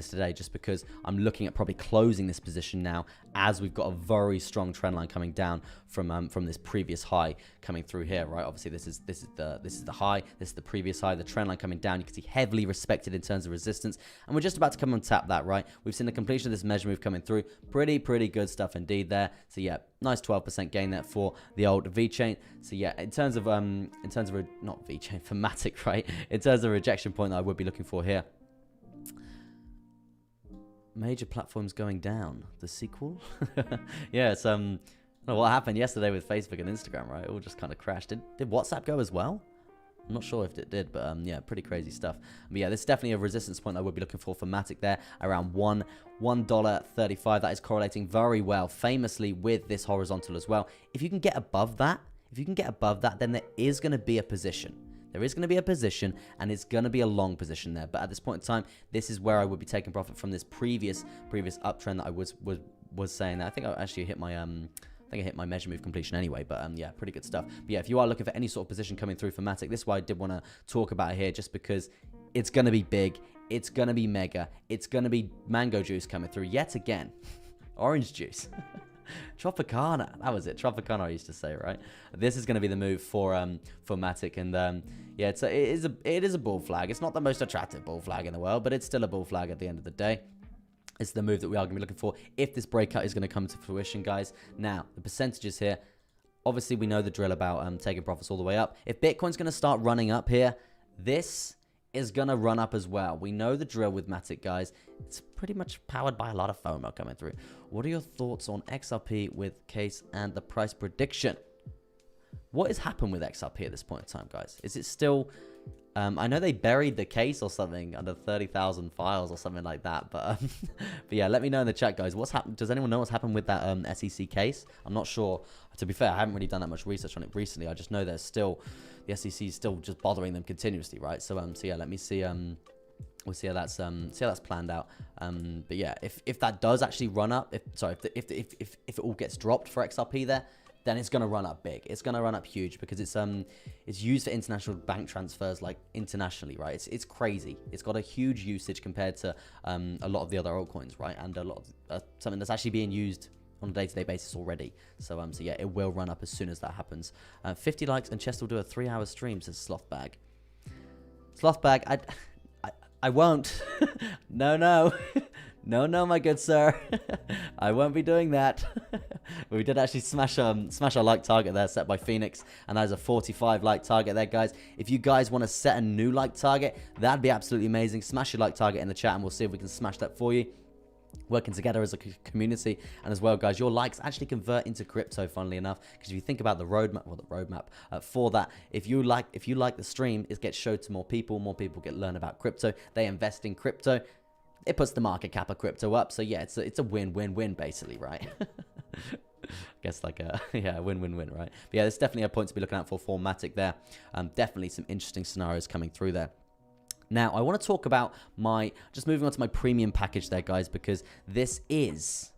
today just because I'm looking at probably closing this position now as we've got a very strong trend line coming down from this previous high coming through here, right? Obviously this is the high, this is the previous high, the trend line coming down. You can see heavily respected in terms of resistance, and we're just about to come and tap that, right? We've seen the completion of this measure move coming through. Pretty good stuff indeed there. So yeah, nice 12% gain there for the old V chain. So yeah, in terms of not V chain, for Matic, right? In terms of rejection point that I would be looking for here. Major platforms going down. The sequel? Yeah, it's what happened yesterday with Facebook and Instagram, right? It all just kind of crashed. Did WhatsApp go as well? I'm not sure if it did, but yeah, pretty crazy stuff. But yeah, this is definitely a resistance point I would be looking for Matic there, around $1.35. That is correlating very well, famously, with this horizontal as well. If you can get above that, then there is going to be a position. There is going to be a position, and it's going to be a long position there. But at this point in time, this is where I would be taking profit from this previous uptrend that I was saying. That I think I actually hit my I think I hit my measure move completion anyway, but yeah, pretty good stuff. But yeah, if you are looking for any sort of position coming through for Matic, this is why I did want to talk about it here, just because it's going to be big, it's going to be mega, it's going to be mango juice coming through yet again. Orange juice. Tropicana, that was it. Tropicana I used to say, right? This is going to be the move for Matic, and yeah, it is a bull flag. It's not the most attractive bull flag in the world, but it's still a bull flag at the end of the day. It's the move that we are going to be looking for if this breakout is going to come to fruition, guys. Now, the percentages here, obviously we know the drill about taking profits all the way up. If Bitcoin's going to start running up here, this is going to run up as well. We know the drill with Matic, guys. It's pretty much powered by a lot of FOMO coming through. What are your thoughts on XRP with case and the price prediction? What has happened with XRP at this point in time, guys? Is it still... I know they buried the case or something under 30,000 files or something like that, but yeah, let me know in the chat, guys. What's happened? Does anyone know what's happened with that SEC case? I'm not sure. To be fair, I haven't really done that much research on it recently. I just know there's still the SEC is still just bothering them continuously, right? So yeah, let me see. We'll see how that's planned out. But yeah, if that does actually run up, if it all gets dropped for XRP there, then it's going to run up big. It's going to run up huge because it's used for international bank transfers, like internationally, right? It's crazy. It's got a huge usage compared to a lot of the other altcoins, right? And a lot of something that's actually being used on a day-to-day basis already. So yeah, it will run up as soon as that happens. 50 likes and Chester will do a 3-hour stream, says Slothbag. Slothbag, I won't. No. No, my good sir. I won't be doing that. We did actually smash our like target there set by Phoenix, and that is a 45 like target there, guys. If you guys want to set a new like target, that'd be absolutely amazing. Smash your like target in the chat, and we'll see if we can smash that for you. Working together as a community, and as well, guys, your likes actually convert into crypto, funnily enough, because if you think about the roadmap for that, if you like the stream, it gets showed to more people get learn about crypto, they invest in crypto, it puts the market cap of crypto up. So yeah, it's a win-win-win basically, right? I guess like a win-win-win, right? But yeah, there's definitely a point to be looking out for Matic there. Definitely some interesting scenarios coming through there. Now, I want to talk about just moving on to my premium package there, guys, because this is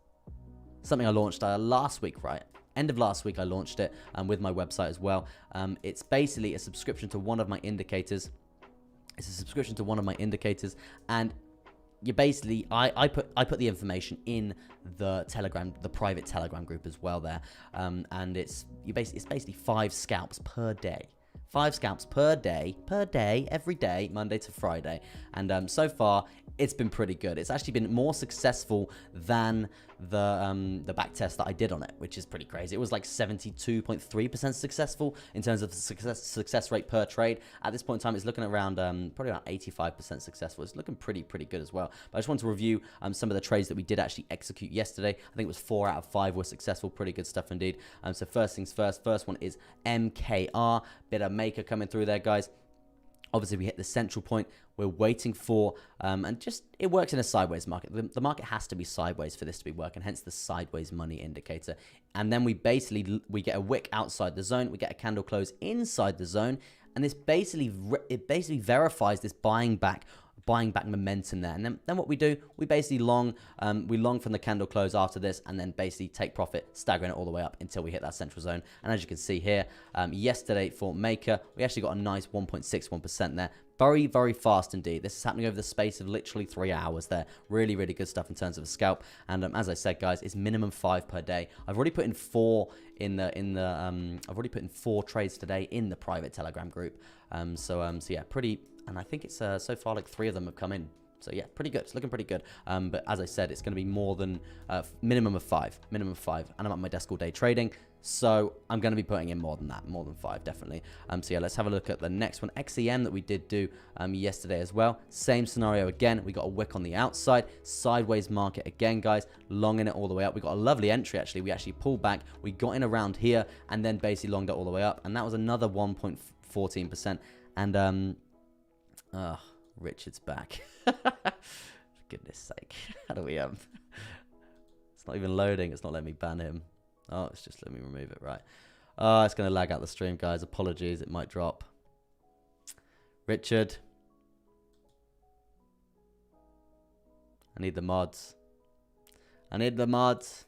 something I launched last week, right? End of last week, I launched it with my website as well. It's basically a subscription to one of my indicators. And you basically, I put the information in the Telegram, the private Telegram group as well there. And it's basically 5 scalps per day. 5 scalps per day, every day, Monday to Friday. And so far, it's been pretty good. It's actually been more successful than the back test that I did on it, which is pretty crazy. It was like 72.3% successful in terms of success rate per trade. At this point in time, it's looking around probably around 85% successful. It's looking pretty good as well. But I just want to review some of the trades that we did actually execute yesterday. I think it was 4 out of 5 were successful. Pretty good stuff indeed. So first things first. First one is MKR, bit of maker coming through there, guys. Obviously, we hit the central point. We're waiting for, and just, it works in a sideways market. The market has to be sideways for this to be working, hence the sideways money indicator. And then we basically, we get a wick outside the zone. We get a candle close inside the zone. And this basically, it basically verifies this buying back momentum there. And then what we do, we basically long from the candle close after this, and then basically take profit, staggering it all the way up until we hit that central zone. And as you can see here, yesterday for Maker, we actually got a nice 1.61% there. Very, very fast indeed. This is happening over the space of literally 3 hours there. Really, really good stuff in terms of a scalp. And as I said, guys, it's minimum 5 per day. I've already put in 4 I've already put in 4 trades today in the private Telegram group. So yeah, pretty. And I think it's so far like 3 of them have come in. So yeah, pretty good. It's looking pretty good. But as I said, it's going to be more than minimum of 5. Minimum of 5. And I'm at my desk all day trading. So I'm going to be putting in more than that. More than 5, definitely. So yeah, let's have a look at the next one. XEM that we did do yesterday as well. Same scenario again. We got a wick on the outside. Sideways market again, guys. Long in it all the way up. We got a lovely entry, actually. We actually pulled back. We got in around here and then basically longed it all the way up. And that was another 1.14%. And Richard's back. For goodness sake. How do we it's not even loading. It's not letting me ban him. Oh, it's just letting me remove it, right. Oh, it's going to lag out the stream, guys. Apologies, it might drop. Richard. I need the mods. I need the mods.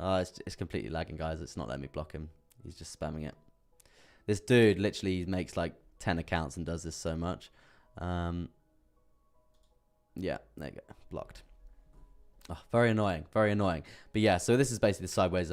Oh, it's completely lagging, guys. It's not letting me block him. He's just spamming it. This dude literally makes like 10 accounts and does this so much. Yeah, there you go. Blocked. Oh, very annoying, very annoying. But yeah, so this is basically the sideways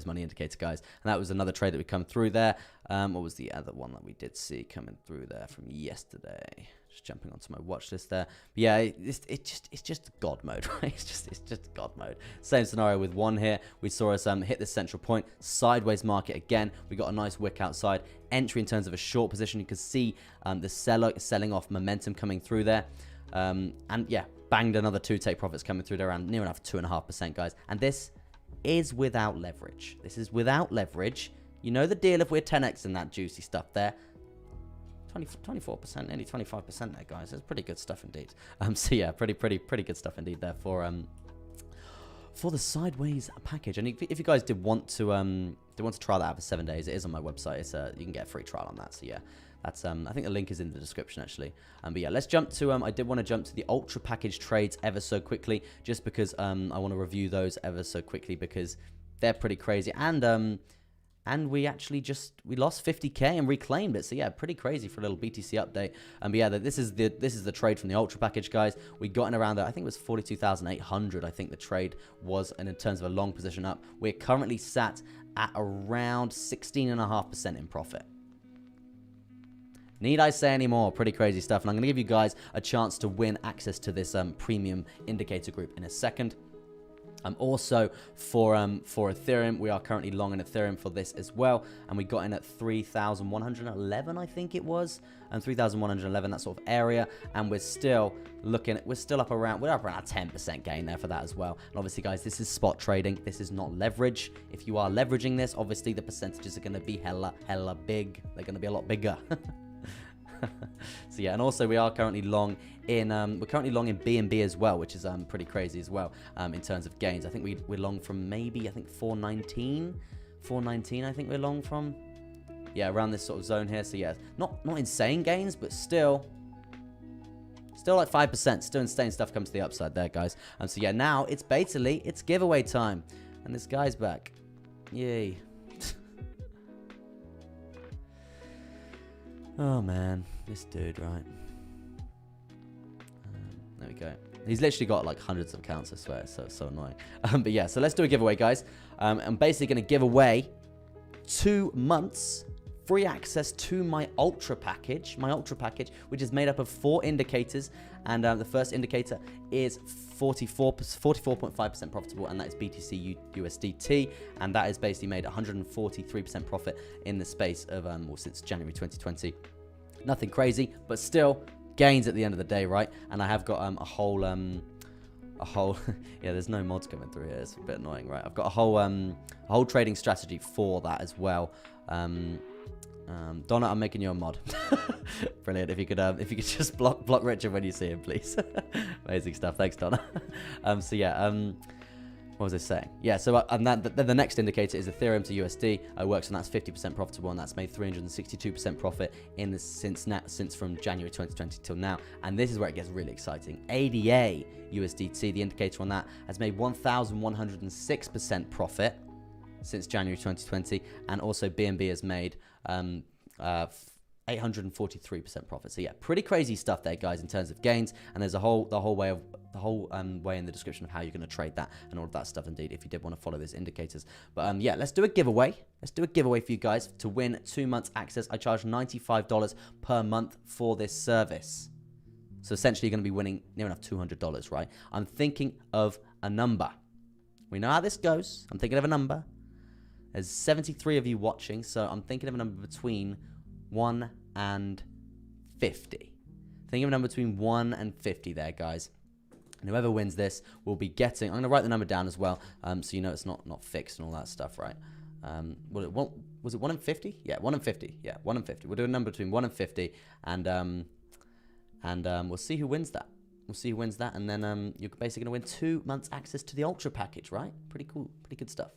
money indicator, guys. And that was another trade that we come through there. What was the other one that we did see coming through there from yesterday? Just jumping onto my watch list there. But yeah, it's just God mode, right? It's just God mode. Same scenario with one here. We saw us hit the central point, sideways market again. We got a nice wick outside. Entry in terms of a short position. You can see the seller selling off momentum coming through there. And yeah, banged another 2 take profits coming through there around near enough 2.5%, guys. And this is without leverage. This is without leverage. You know the deal if we're 10x in that juicy stuff there. 24%, nearly 25% there, guys. That's pretty good stuff indeed. So yeah, pretty good stuff indeed there for the sideways package. And if you guys did want to try that out for 7 days, it is on my website. It's you can get a free trial on that. So yeah. That's I think the link is in the description, actually. But yeah, let's jump to I did want to jump to the ultra package trades ever so quickly, just because I want to review those ever so quickly because they're pretty crazy. And we actually we lost 50k and reclaimed it. So yeah, pretty crazy for a little BTC update. But yeah, this is the trade from the ultra package, guys. We got in around that. I think it was 42,800. I think the trade was, and in terms of a long position up, we're currently sat at around 16.5% in profit. Need I say any more? Pretty crazy stuff. And I'm going to give you guys a chance to win access to this premium indicator group in a second. Also for Ethereum, we are currently long in Ethereum for this as well, and we got in at 3,111, I think it was, and 3,111, that sort of area, and we're still up around a 10% gain there for that as well. And obviously, guys, this is spot trading. This is not leverage. If you are leveraging this, obviously the percentages are going to be hella big. They're going to be a lot bigger. So yeah, and also we are currently long in BNB as well, which is pretty crazy as well in terms of gains. I think we're long from maybe 419 I think we're long from, yeah, around this sort of zone here. So yeah, not insane gains, but still like 5%. Still insane stuff comes to the upside there, guys. So yeah, now it's giveaway time, and this guy's back. Yay. Oh man, this dude, right? There we go. He's literally got like hundreds of accounts, I swear. It's so annoying. But yeah, so let's do a giveaway, guys. I'm basically going to give away 2 months free access to my ultra package, which is made up of 4 indicators. And the first indicator is 44.5% profitable, and that is BTC USDT, and that is basically made 143% profit in the space of since January 2020. Nothing crazy, but still gains at the end of the day, right? And I have got a whole yeah, there's no mods coming through here. It's a bit annoying, right? I've got a whole trading strategy for that as well. Donna, I'm making you a mod. Brilliant. If you could just block Richard when you see him, please. Amazing stuff. Thanks, Donna. So yeah, what was I saying? Yeah, so and then the next indicator is Ethereum to USD. It works, and that's 50% profitable, and that's made 362% profit in this since from January 2020 till now. And this is where it gets really exciting. ADA USDT, the indicator on that, has made 1,106% profit since January 2020, and also BNB has made 843% profit. So yeah, pretty crazy stuff there, guys, in terms of gains. And there's the whole way in the description of how you're going to trade that and all of that stuff. Indeed, if you did want to follow those indicators. But yeah, let's do a giveaway. Let's do a giveaway for you guys to win 2 months access. I charge $95 per month for this service. So essentially, you're going to be winning near enough $200, right? I'm thinking of a number. We know how this goes. I'm thinking of a number. There's 73 of you watching, so I'm thinking of a number between 1 and 50. Think of a number between 1 and 50 there, guys. And whoever wins this will be getting... I'm going to write the number down as well, so you know it's not fixed and all that stuff, right? Was it 1 and 50? Yeah, 1 and 50. Yeah, 1 and 50. We'll do a number between 1 and 50, and we'll see who wins that. We'll see who wins that, and then you're basically going to win 2 months access to the Ultra package, right? Pretty cool. Pretty good stuff.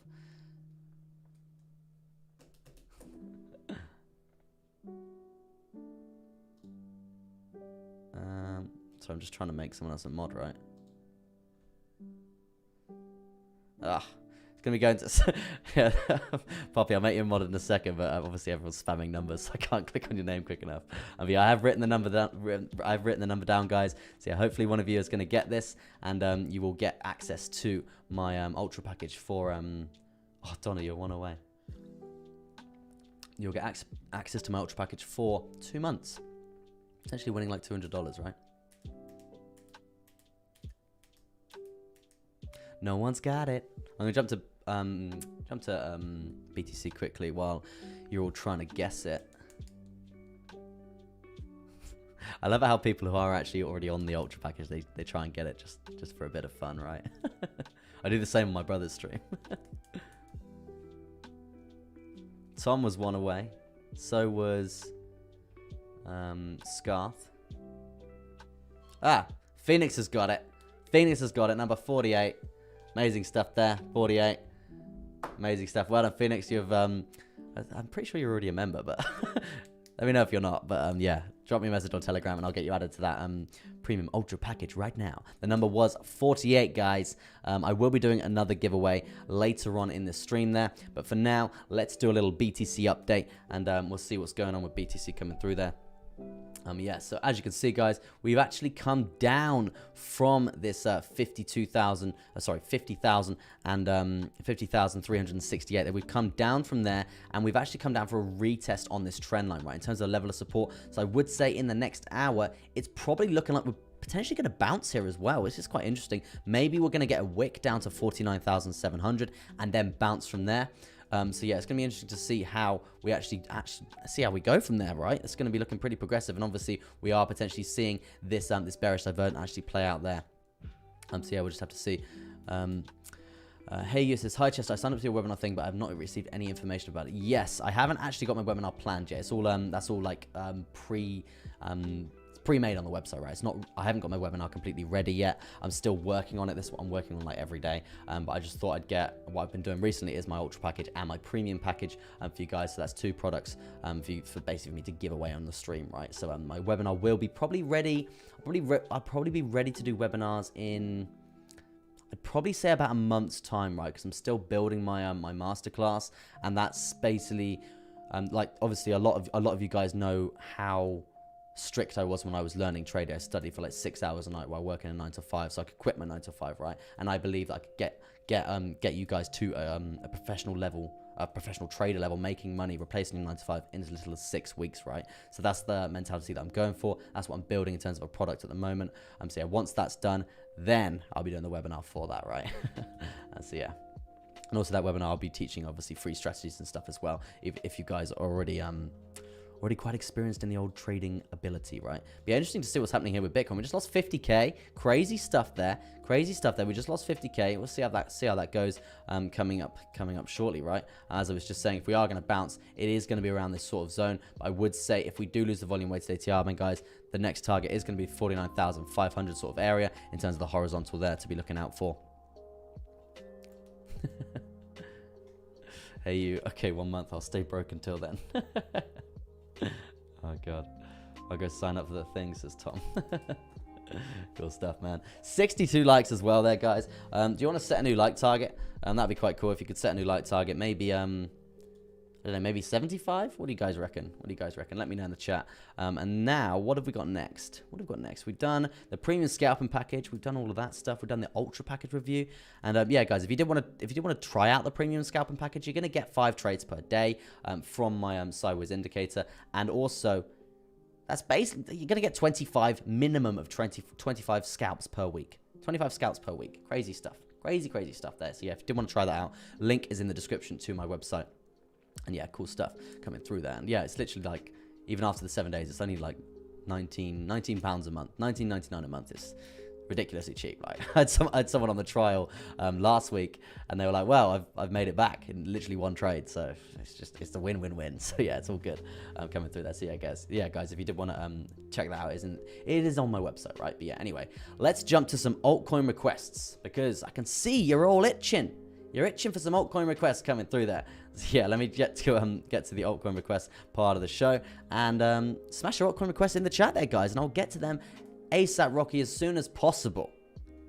So I'm just trying to make someone else a mod, right? It's going to be going to... yeah, Poppy, I'll make you a mod in a second, but obviously everyone's spamming numbers, so I can't click on your name quick enough. Yeah, I have written the number down. I've written the number down, guys. So yeah, hopefully one of you is going to get this, and you will get access to my Ultra package for... Oh, Donna, you're 1 away. You'll get access to my Ultra package for 2 months. Essentially winning like $200, right? No one's got it. I'm gonna jump to BTC quickly while you're all trying to guess it. I love how people who are actually already on the Ultra package, they try and get it just for a bit of fun, right? I do the same on my brother's stream. Tom was 1 away. So was Scarth. Phoenix has got it. Phoenix has got it. Number 48. Amazing stuff there. 48. Amazing stuff. Well done, Phoenix. You've I'm pretty sure you're already a member, but let me know if you're not. But yeah, drop me a message on Telegram and I'll get you added to that premium Ultra package right now. The number was 48, guys. I will be doing another giveaway later on in the stream there, but for now, let's do a little BTC update, and we'll see what's going on with BTC coming through there. Yeah, so as you can see, guys, we've actually come down from this 50,000 and 50,368. That we've come down from there, and we've actually come down for a retest on this trend line, right, in terms of the level of support. So I would say in the next hour, it's probably looking like we're potentially going to bounce here as well. This is quite interesting. Maybe we're going to get a wick down to 49,700 and then bounce from there. So yeah, it's going to be interesting to see how we actually see how we go from there, right? It's going to be looking pretty progressive, and obviously we are potentially seeing this this bearish divergence actually play out there. So yeah, we'll just have to see. Hey, you says, hi Chester, I signed up to your webinar thing, but I've not received any information about it. Yes, I haven't actually got my webinar planned yet. It's all that's all like pre-made on the website, right? It's not, I haven't got my webinar completely ready yet. I'm still working on it. This is what I'm working on like every day. But I just thought I'd get, what I've been doing recently is my Ultra package and my premium package for you guys. So that's 2 products for basically me to give away on the stream, right? So my webinar will be probably ready. I'll probably be ready to do webinars in, I'd probably say about a month's time, right? Because I'm still building my my masterclass, and that's basically like obviously a lot of you guys know how strict I was when I was learning trading. I studied for like 6 hours a night while working a 9 to 5, so I could quit my 9 to 5, right? And I believe that I could get you guys to a professional level, a professional trader level, making money, replacing your 9 to 5 in as little as 6 weeks, right? So that's the mentality that I'm going for. That's what I'm building in terms of a product at the moment. So yeah, once that's done, then I'll be doing the webinar for that, right? So yeah. And also that webinar, I'll be teaching obviously free strategies and stuff as well. If you guys are already already quite experienced in the old trading ability, right? Be interesting to see what's happening here with Bitcoin. We just lost 50k. Crazy stuff there. Crazy stuff there. We just lost 50k. We'll see how that goes coming up shortly, right? As I was just saying, if we are going to bounce, it is going to be around this sort of zone. But I would say if we do lose the volume weighted ATR, then guys, the next target is going to be 49,500 sort of area in terms of the horizontal there to be looking out for. Hey you. Okay, 1 month. I'll stay broke until then. Oh god, I'll go sign up for the thing, says Tom. Cool stuff, man. 62 likes as well there, guys. Do you want to set a new like target? That'd be quite cool if you could set a new like target. Maybe I don't know, maybe 75. What do you guys reckon? Let me know in the chat. And now, what have we got next? We've done the premium scalping package. We've done all of that stuff. We've done the ultra package review. And yeah, guys, if you did want to try out the premium scalping package, you're gonna get 5 trades per day from my sideways indicator. And also, that's basically you're gonna get 25 minimum of 25 scalps per week. 25 scalps per week. Crazy stuff. Crazy stuff there. So yeah, if you did want to try that out, link is in the description to my website. And yeah, cool stuff coming through there. And yeah, it's literally like, even after the 7 days, it's only like 19 pounds a month, 19.99 a month. It's ridiculously cheap. Like I had someone on the trial last week, and they were like, well, I've made it back in literally 1 trade. So it's a win-win-win. So yeah, it's all good coming through there. So yeah, guys, if you did want to check that out, it is on my website, right? But yeah, anyway, let's jump to some altcoin requests, because I can see you're all itching. You're itching for some altcoin requests coming through there. So yeah, let me get to the altcoin request part of the show, and smash your altcoin requests in the chat there, guys, and I'll get to them ASAP Rocky as soon as possible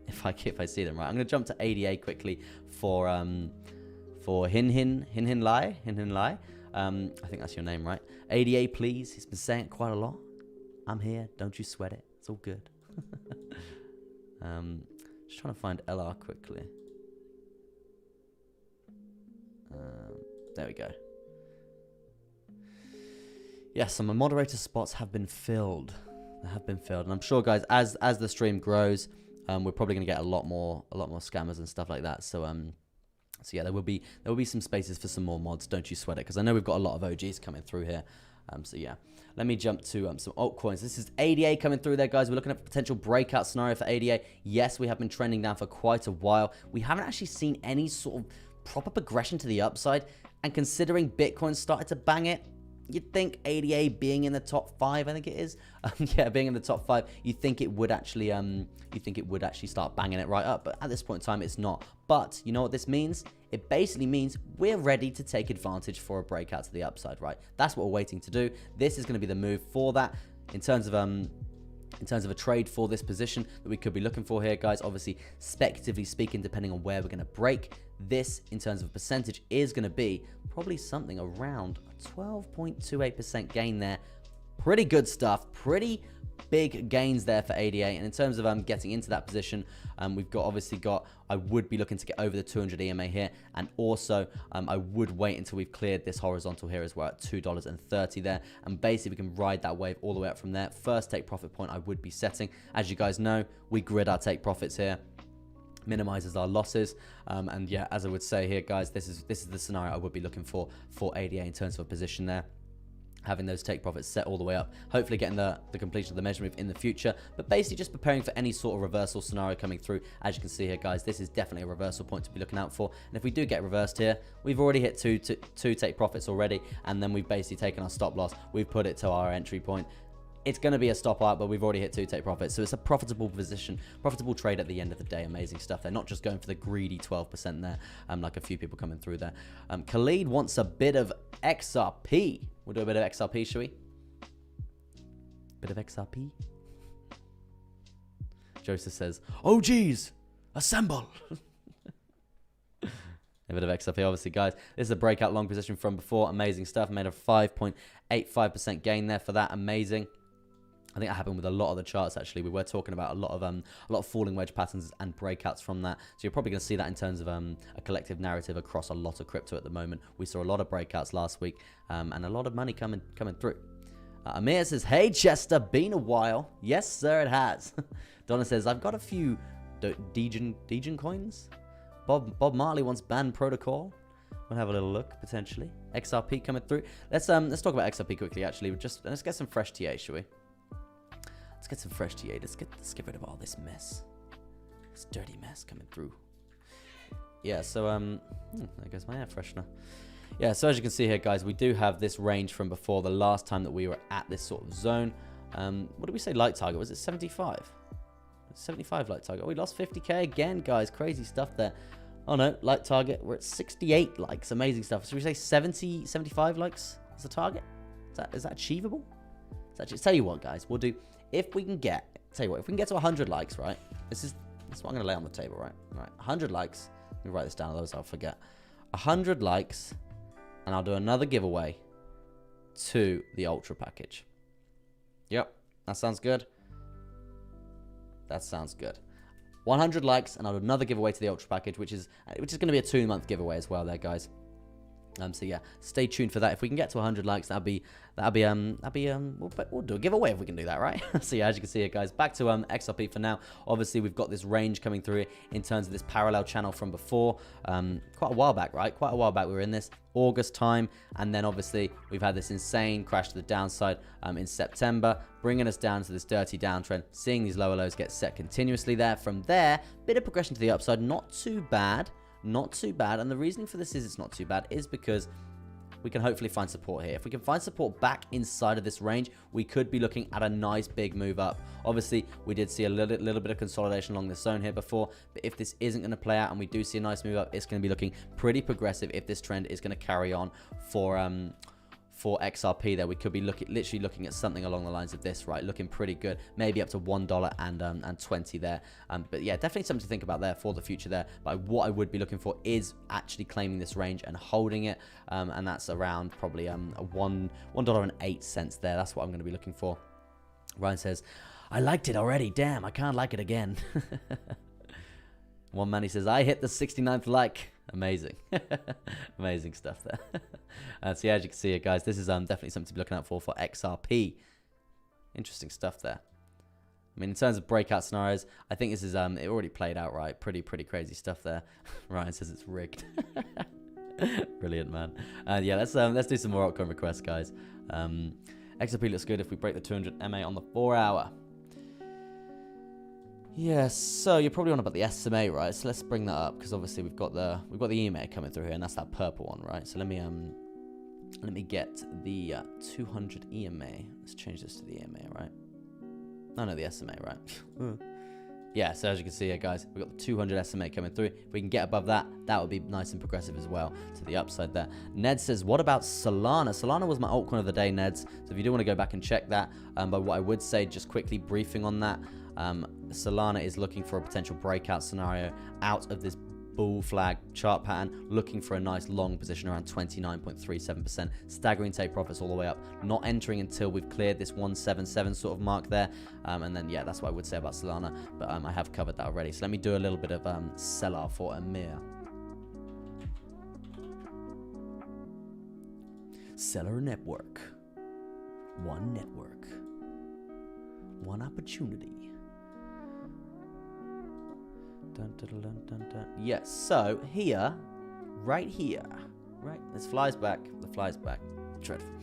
if I see them. Right, I'm gonna jump to ADA quickly for Hin Lai. I think that's your name, right? ADA, please. He's been saying it quite a lot. I'm here. Don't you sweat it. It's all good. Just trying to find LR quickly. There we go. Yes, some moderator spots have been filled. They have been filled, and I'm sure, guys, as the stream grows, we're probably going to get a lot more scammers and stuff like that. So so yeah, there will be some spaces for some more mods. Don't you sweat it, because I know we've got a lot of OGs coming through here. So yeah, let me jump to some altcoins. This is ADA coming through there, guys. We're looking at a potential breakout scenario for ADA. Yes, we have been trending down for quite a while. We haven't actually seen any sort of proper progression to the upside, and considering Bitcoin started to bang it, you'd think ADA being in the top 5, I think it is, yeah, being in the top 5, you think it would actually start banging it right up. But at this point in time, it's not. But you know what this means? It basically means we're ready to take advantage for a breakout to the upside, right? That's what we're waiting to do. This is going to be the move for that. In terms of a trade for this position that we could be looking for here, guys, obviously speculatively speaking, depending on where we're going to break, this in terms of a percentage is going to be probably something around a 12.28% gain there. Pretty good stuff. Pretty big gains there for ADA. And in terms of getting into that position, we've obviously got, I would be looking to get over the 200 EMA here, and also I would wait until we've cleared this horizontal here as well at $2.30 there, and basically we can ride that wave all the way up from there. First take profit point I would be setting, as you guys know, we grid our take profits here, minimizes our losses, and yeah, as I would say here, guys, this is the scenario I would be looking for ADA in terms of a position there, having those take profits set all the way up, hopefully getting the completion of the measure move in the future, but basically just preparing for any sort of reversal scenario coming through. As you can see here, guys, this is definitely a reversal point to be looking out for, and if we do get reversed here, we've already hit two take profits already, and then we've basically taken our stop loss, we've put it to our entry point. It's going to be a stop out, but we've already hit 2 take profits. So it's a profitable position, profitable trade at the end of the day. Amazing stuff. They're not just going for the greedy 12% there, like a few people coming through there. Khalid wants a bit of XRP. We'll do a bit of XRP, shall we? Bit of XRP. Joseph says, oh, geez, assemble. A bit of XRP, obviously, guys. This is a breakout long position from before. Amazing stuff. Made a 5.85% gain there for that. Amazing. I think that happened with a lot of the charts, actually. We were talking about a lot of falling wedge patterns and breakouts from that. So you're probably going to see that in terms of a collective narrative across a lot of crypto at the moment. We saw a lot of breakouts last week, and a lot of money coming through. Amir says, hey, Chester, been a while. Yes, sir, it has. Donna says, I've got a few Degen coins. Bob Marley wants banned protocol. We'll have a little look potentially. XRP coming through. Let's talk about XRP quickly. Actually, let's get some fresh TA, shall we? Let's get some fresh TA. Let's get rid of all this mess. This dirty mess coming through. Yeah. So there goes my air freshener. Yeah. So as you can see here, guys, we do have this range from before the last time that we were at this sort of zone. What did we say? Light target, was it 75? 75 light target. Oh, we lost 50k again, guys. Crazy stuff there. Oh no, light target. We're at 68 likes. Amazing stuff. Should we say 70, 75 likes as a target? Is that achievable? Tell you what, guys, we'll do. If we can get, if we can get to 100 likes, right? This is what I'm gonna lay on the table, right? Right, 100 likes. Let me write this down, otherwise I'll forget. 100 likes, and I'll do another giveaway to the Ultra package. Yep, that sounds good. That sounds good. 100 likes, and I'll do another giveaway to the Ultra package, which is going to be a 2-month giveaway as well, there, guys. So yeah, stay tuned for that. If we can get to 100 likes, we'll do a giveaway if we can do that, right? So yeah, as you can see here, guys, back to XRP for now. Obviously, we've got this range coming through in terms of this parallel channel from before. Quite a while back, right? Quite a while back, we were in this August time, and then obviously we've had this insane crash to the downside in September, bringing us down to this dirty downtrend, seeing these lower lows get set continuously there. From there, bit of progression to the upside, not too bad. Not too bad, and the reasoning for this is it's not too bad is because we can hopefully find support here. If we can find support back inside of this range, we could be looking at a nice big move up. Obviously, we did see a little bit of consolidation along this zone here before, but if this isn't going to play out and we do see a nice move up, it's going to be looking pretty progressive if this trend is going to carry on for XRP there. We could be literally looking at something along the lines of this, right? Looking pretty good, maybe up to $1 and 20 there. But yeah, definitely something to think about there for the future there. But what I would be looking for is actually claiming this range and holding it, and that's around probably $1.08 there. That's what I'm going to be looking for. Ryan says, I liked it already. Damn, I can't like it again. One man, he says, I hit the 69th like. Amazing. Amazing stuff there. So yeah, as you can see here, guys, this is definitely something to be looking out for XRP. Interesting stuff there. I mean, in terms of breakout scenarios, I think this is it already played out, right? Pretty crazy stuff there. Ryan says it's rigged. Brilliant, man. Yeah, let's do some more altcoin requests, guys. XRP looks good if we break the 200 MA on the 4-hour. Yeah, so you're probably on about the SMA, right? So let's bring that up, because obviously we've got the EMA coming through here, and that's that purple one, right? So let me get the 200 EMA. Let's change this to the EMA, right? Oh no, the SMA, right? Yeah, so as you can see here, guys, we've got the 200 SMA coming through. If we can get above that, that would be nice and progressive as well to the upside there. Ned says, what about Solana? Solana was my altcoin of the day, Neds. So if you do want to go back and check that, but what I would say, just quickly briefing on that, Solana is looking for a potential breakout scenario out of this bull flag chart pattern, looking for a nice long position around 29.37%, staggering take profits all the way up, not entering until we've cleared this 177 sort of mark there, and then yeah, that's what I would say about Solana, but I have covered that already. So let me do a little bit of seller for Amir. Seller network, one opportunity. Dun, dun, dun, dun, dun. Yes, so here, right here, right, this flies back, dreadful,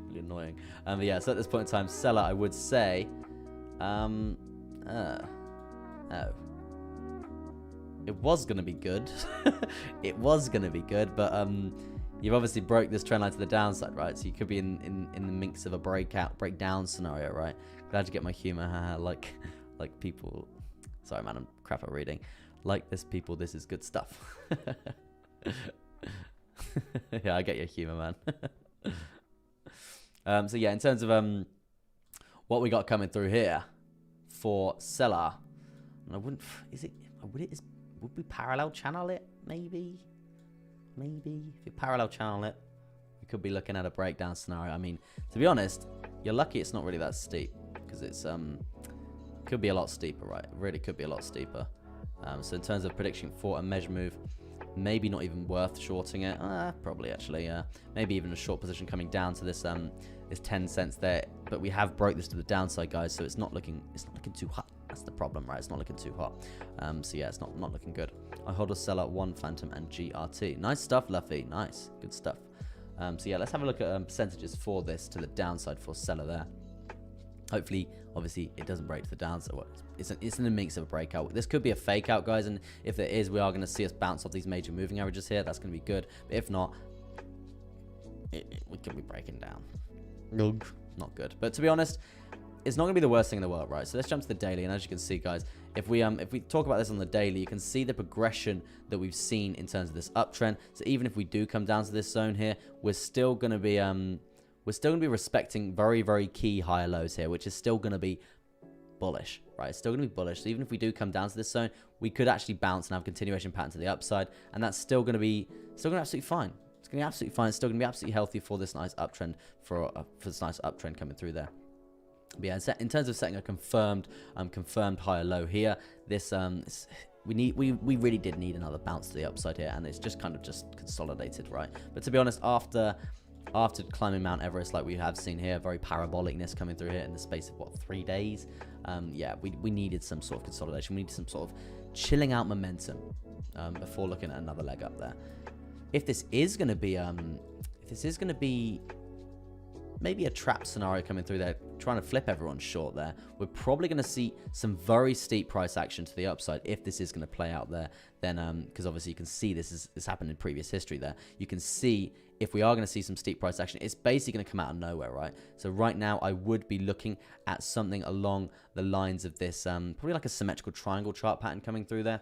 really annoying. But yeah, so at this point in time, seller, I would say, it was going to be good, but you've obviously broke this trend line to the downside, right? So you could be in the mix of a breakdown scenario, right? Glad you get my humor, like people. Sorry, man, I'm crap at reading. Like this, people, this is good stuff. Yeah, I get your humor, man. So yeah, in terms of what we got coming through here for seller, and I wouldn't. Would we parallel channel it? Maybe. If you parallel channel it, we could be looking at a breakdown scenario. I mean, to be honest, you're lucky it's not really that steep, because it's could be a lot steeper, right? It really could be a lot steeper. So in terms of prediction for a measure move, maybe not even worth shorting it. Probably actually, maybe even a short position coming down to this 10 cents there. But we have broke this to the downside, guys, so it's not looking too hot. That's the problem, right? It's not looking too hot. So yeah, it's not looking good. I hold a seller, 1 Phantom and GRT. Nice stuff, Luffy. Nice. Good stuff. So yeah, let's have a look at percentages for this to the downside for seller there. Hopefully, obviously, it doesn't break to the downside. Well, it's in the mix of a breakout. This could be a fake out, guys, and if there is, we are going to see us bounce off these major moving averages here. That's going to be good. But if not, we could be breaking down. Not good. But to be honest, it's not going to be the worst thing in the world, right? So let's jump to the daily, and as you can see, guys, if we talk about this on the daily, you can see the progression that we've seen in terms of this uptrend. So even if we do come down to this zone here, we're still going to be respecting very, very key higher lows here, which is still going to be bullish, right? It's still going to be bullish. So even if we do come down to this zone, we could actually bounce and have a continuation pattern to the upside, and that's still going to be absolutely fine. It's going to be absolutely fine. It's still going to be absolutely healthy for this nice uptrend, for this nice uptrend coming through there. But yeah, in terms of setting a confirmed higher low here, this we really did need another bounce to the upside here, and it's just kind of just consolidated, right? But to be honest, after climbing Mount Everest like we have seen here, very parabolicness coming through here in the space of what, 3 days, yeah, we needed some sort of consolidation. We needed some sort of chilling out momentum before looking at another leg up there. If this is going to be maybe a trap scenario coming through there, trying to flip everyone short there, we're probably going to see some very steep price action to the upside if this is going to play out there. Then, because obviously you can see this happened in previous history there. You can see if we are going to see some steep price action, it's basically going to come out of nowhere, right? So right now, I would be looking at something along the lines of this, probably like a symmetrical triangle chart pattern coming through there.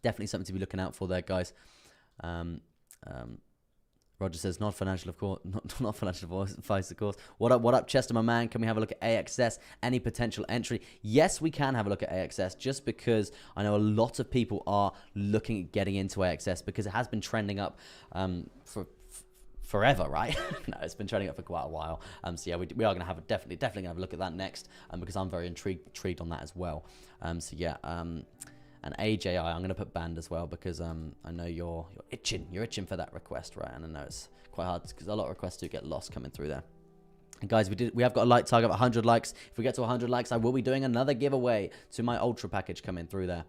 Definitely something to be looking out for there, guys. Roger says, not financial, of course. Not financial advice, of course. What up, Chester, my man? Can we have a look at AXS? Any potential entry? Yes, we can have a look at AXS, just because I know a lot of people are looking at getting into AXS because it has been trending up for forever, right? No, it's been trending up for quite a while. So yeah, we are going to have definitely going to have a look at that next, because I'm very intrigued on that as well. So yeah, and AJI, I'm going to put Band as well, because I know you're itching for that request, right? And I know it's quite hard because a lot of requests do get lost coming through there. And guys, we have got a like target of 100 likes. If we get to 100 likes, I will be doing another giveaway to my Ultra package coming through there.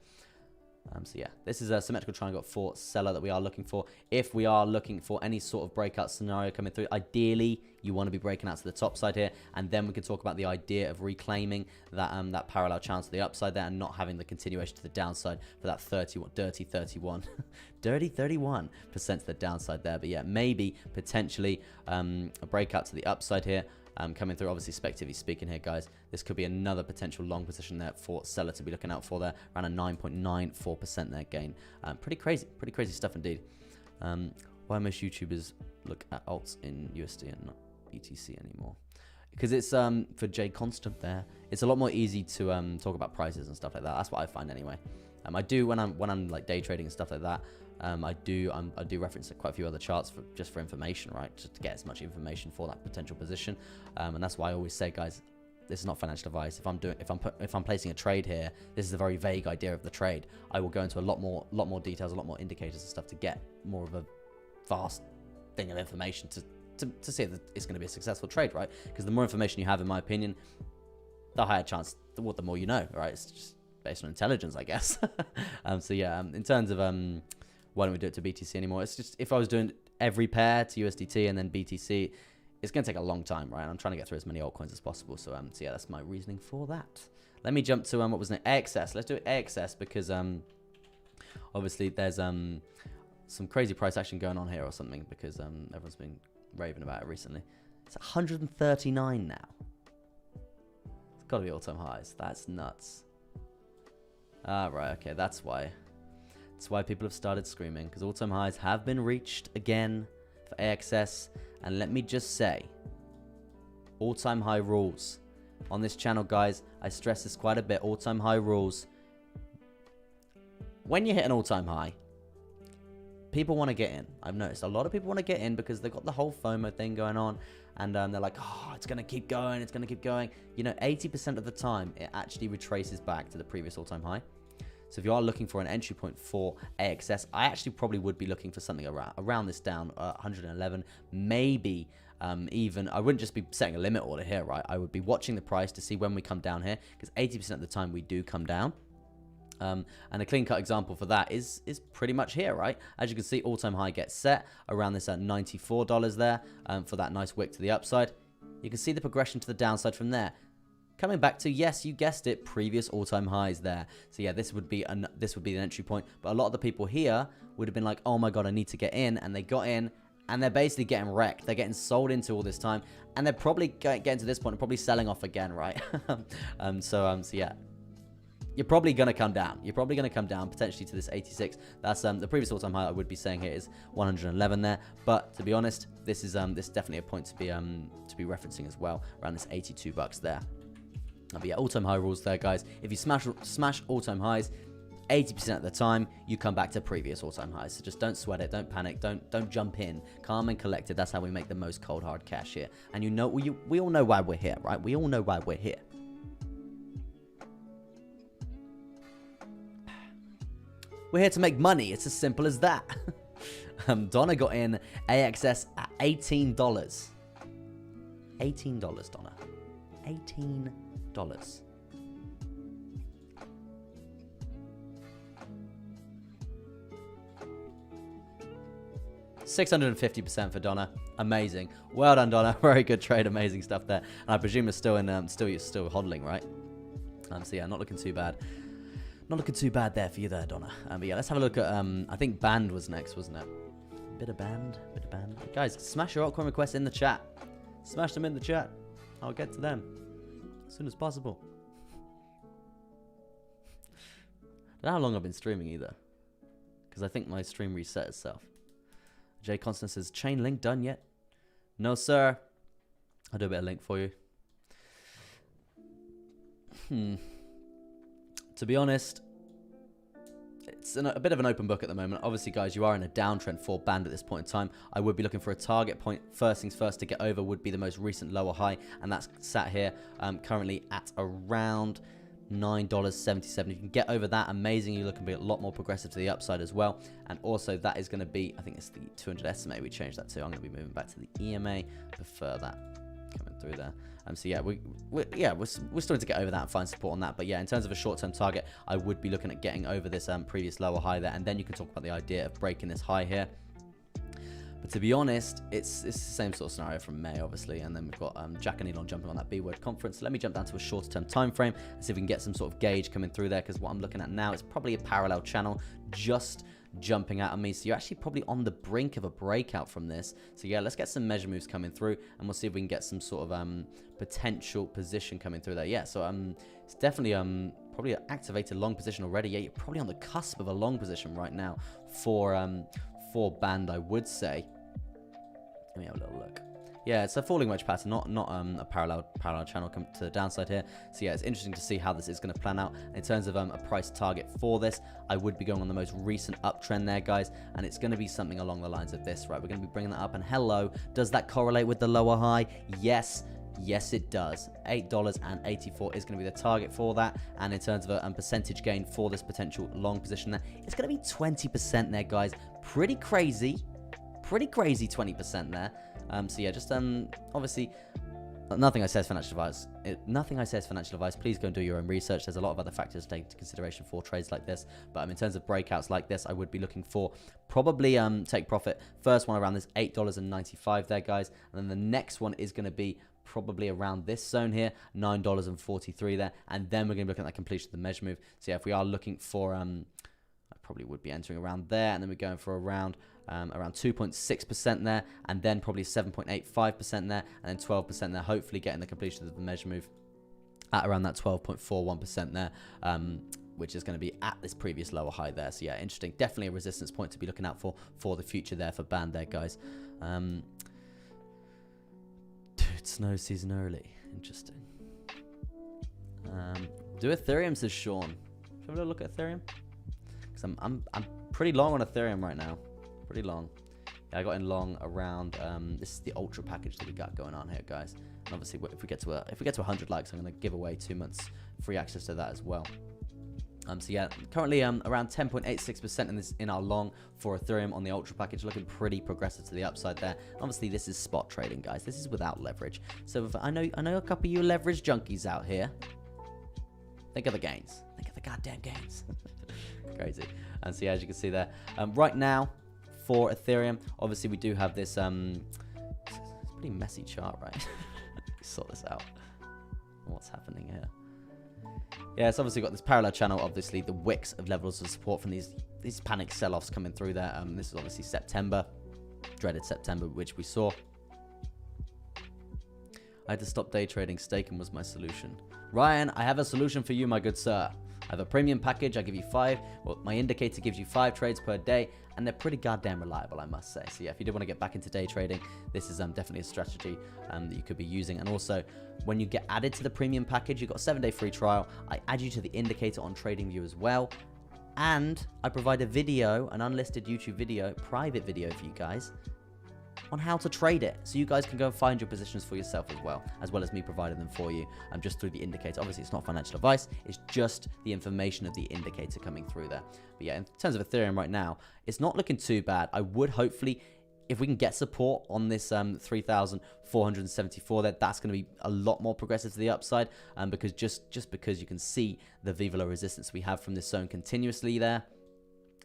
So yeah, this is a symmetrical triangle for seller that we are looking for. If we are looking for any sort of breakout scenario coming through, ideally you want to be breaking out to the top side here, and then we can talk about the idea of reclaiming that that parallel chance to the upside there and not having the continuation to the downside for that dirty 31% to the downside there. But yeah, maybe potentially a breakout to the upside here. Coming through, obviously speculatively speaking here, guys, this could be another potential long position there for seller to be looking out for there, around a 9.94% there gain. Pretty crazy stuff indeed. Why most YouTubers look at alts in USD and not BTC anymore? Because it's for Jay Constant there, it's a lot more easy to talk about prices and stuff like that. That's what I find anyway. I do when I'm like day trading and stuff like that. I do reference quite a few other charts just for information, right? Just to get as much information for that potential position, and that's why I always say, guys, this is not financial advice. If I'm placing a trade here, this is a very vague idea of the trade. I will go into a lot more details, a lot more indicators and stuff to get more of a vast thing of information to see that it's going to be a successful trade, right? Because the more information you have, in my opinion, the higher chance, the more you know, right? It's just based on intelligence, I guess. So yeah, in terms of why don't we do it to BTC anymore? It's just, if I was doing every pair to USDT and then BTC, it's going to take a long time, right? I'm trying to get through as many altcoins as possible. So yeah, that's my reasoning for that. Let me jump to what was it? AXS. Let's do AXS because obviously there's some crazy price action going on here or something, because everyone's been raving about it recently. It's 139 now. It's got to be all-time highs. That's nuts. Right, okay, that's why. That's why people have started screaming, because all-time highs have been reached again for AXS. And let me just say, all-time high rules. On this channel, guys, I stress this quite a bit. All-time high rules. When you hit an all-time high, people want to get in. I've noticed a lot of people want to get in because they've got the whole FOMO thing going on. And they're like, oh, it's going to keep going. It's going to keep going. You know, 80% of the time, it actually retraces back to the previous all-time high. So if you are looking for an entry point for AXS, I actually probably would be looking for something around this down, 111, maybe Even I wouldn't just be setting a limit order here, right? I would be watching the price to see when we come down here, because 80% of the time we do come down. And a clean-cut example for that is pretty much here, right? As you can see, all-time high gets set around this at $94 there for that nice wick to the upside. You can see the progression to the downside from there. Coming back to, yes, you guessed it, previous all-time highs there. So yeah, this would be an entry point. But a lot of the people here would have been like, oh my god, I need to get in, and they got in, and they're basically getting wrecked. They're getting sold into all this time, and they're probably getting to this point and probably selling off again, right? So yeah. You're probably going to come down. You're probably going to come down potentially to this 86. That's the previous all-time high I would be saying here is 111 there. But to be honest, this is definitely a point to be referencing as well, around this $82 there. But yeah, all-time high rules there, guys. If you smash all-time highs, 80% of the time you come back to previous all-time highs. So just don't sweat it, don't panic, don't jump in. Calm and collected. That's how we make the most cold hard cash here. And you know, we all know why we're here, right? We all know why we're here. We're here to make money. It's as simple as that. Donna got in AXS at $18. $18, Donna. $18. 650% for Donna. Amazing. Well done, Donna. Very good trade. Amazing stuff there. And I presume it's still in still hodling, right? So yeah, not looking too bad. Not looking too bad there for you there, Donna. But yeah, let's have a look at, I think Band was next, wasn't it? Bit of Band. Guys, smash your altcoin requests in the chat. Smash them in the chat. I'll get to them as soon as possible. I don't know how long I've been streaming either, because I think my stream reset itself. Jay Constant says, chain link done yet? No, sir. I'll do a bit of link for you. To be honest, it's a bit of an open book at the moment. Obviously, guys, you are in a downtrend for Band at this point in time. I would be looking for a target point. First things first to get over would be the most recent lower high, and that's sat here currently at around $9.77. You can get over that, amazing. You're looking to be a lot more progressive to the upside as well. And also, that is going to be, I think it's the 200 SMA we changed that to. I'm going to be moving back to the EMA. Prefer that coming through there. So yeah, we're starting to get over that and find support on that. But yeah, in terms of a short-term target, I would be looking at getting over this previous lower high there, and then you can talk about the idea of breaking this high here. But to be honest, it's the same sort of scenario from May, obviously, and then we've got Jack and Elon jumping on that B-word conference. So let me jump down to a shorter-term time frame and see if we can get some sort of gauge coming through there, because what I'm looking at now is probably a parallel channel just jumping out at me. So you're actually probably on the brink of a breakout from this. So yeah, let's get some measure moves coming through, and we'll see if we can get some sort of potential position coming through there. Yeah, so it's definitely probably an activated long position already. Yeah, you're probably on the cusp of a long position right now for Band, I would say. Let me have a little look. Yeah, it's a falling wedge pattern, not a parallel channel come to the downside here. So yeah, it's interesting to see how this is going to plan out. In terms of a price target for this, I would be going on the most recent uptrend there, guys, and it's going to be something along the lines of this, right? We're going to be bringing that up, and hello, does that correlate with the lower high? Yes. Yes, it does. $8.84 is going to be the target for that. And in terms of a percentage gain for this potential long position there, it's going to be 20% there, guys. Pretty crazy 20% there. So yeah, just obviously, nothing I say is financial advice. Please go and do your own research. There's a lot of other factors to take into consideration for trades like this. But in terms of breakouts like this, I would be looking for probably take profit. First one around this $8.95 there, guys, and then the next one is going to be probably around this zone here, $9.43 there, and then we're going to be looking at that completion of the measure move. So yeah, if we are looking for I probably would be entering around there, and then we're going for around 2.6% there, and then probably 7.85% there, and then 12% there, hopefully getting the completion of the measure move at around that 12.41% there, which is going to be at this previous lower high there. So yeah, interesting. Definitely a resistance point to be looking out for the future there for Band there, guys. Dude, snow season early. Interesting. Do Ethereum, says Sean. Have a little look at Ethereum. Because I'm pretty long on Ethereum right now. Pretty long. Yeah, I got in long around. This is the ultra package that we got going on here, guys. And obviously, if we get to 100 likes, I'm going to give away 2 months free access to that as well. So yeah, currently around 10.86% in our long for Ethereum on the Ultra package, looking pretty progressive to the upside there. Obviously, this is spot trading, guys. This is without leverage. So if I know a couple of you leverage junkies out here. Think of the gains. Think of the goddamn gains. Crazy. And so yeah, as you can see there, right now for Ethereum, obviously we do have this. It's a pretty messy chart, right? Sort this out. What's happening here? Yeah, it's obviously got this parallel channel, obviously the wicks of levels of support from these panic sell-offs coming through there. This is obviously September, dreaded September, which we saw. I had to stop day trading. Staking was my solution. Ryan, I have a solution for you, my good sir. I have a premium package. I give you 5. Well, my indicator gives you 5 trades per day, and they're pretty goddamn reliable, I must say. So yeah, if you do want to get back into day trading, this is definitely a strategy that you could be using. And also, when you get added to the premium package, you've got a 7-day free trial. I add you to the indicator on TradingView as well. And I provide a video, an unlisted YouTube video, private video for you guys on how to trade it, so you guys can go and find your positions for yourself as well as me providing them for you just through the indicator. Obviously, it's not financial advice, it's just the information of the indicator coming through there. But yeah, in terms of Ethereum right now, it's not looking too bad. I would hopefully, if we can get support on this 3,474, that's going to be a lot more progressive to the upside, because just because you can see the Viva resistance we have from this zone continuously there.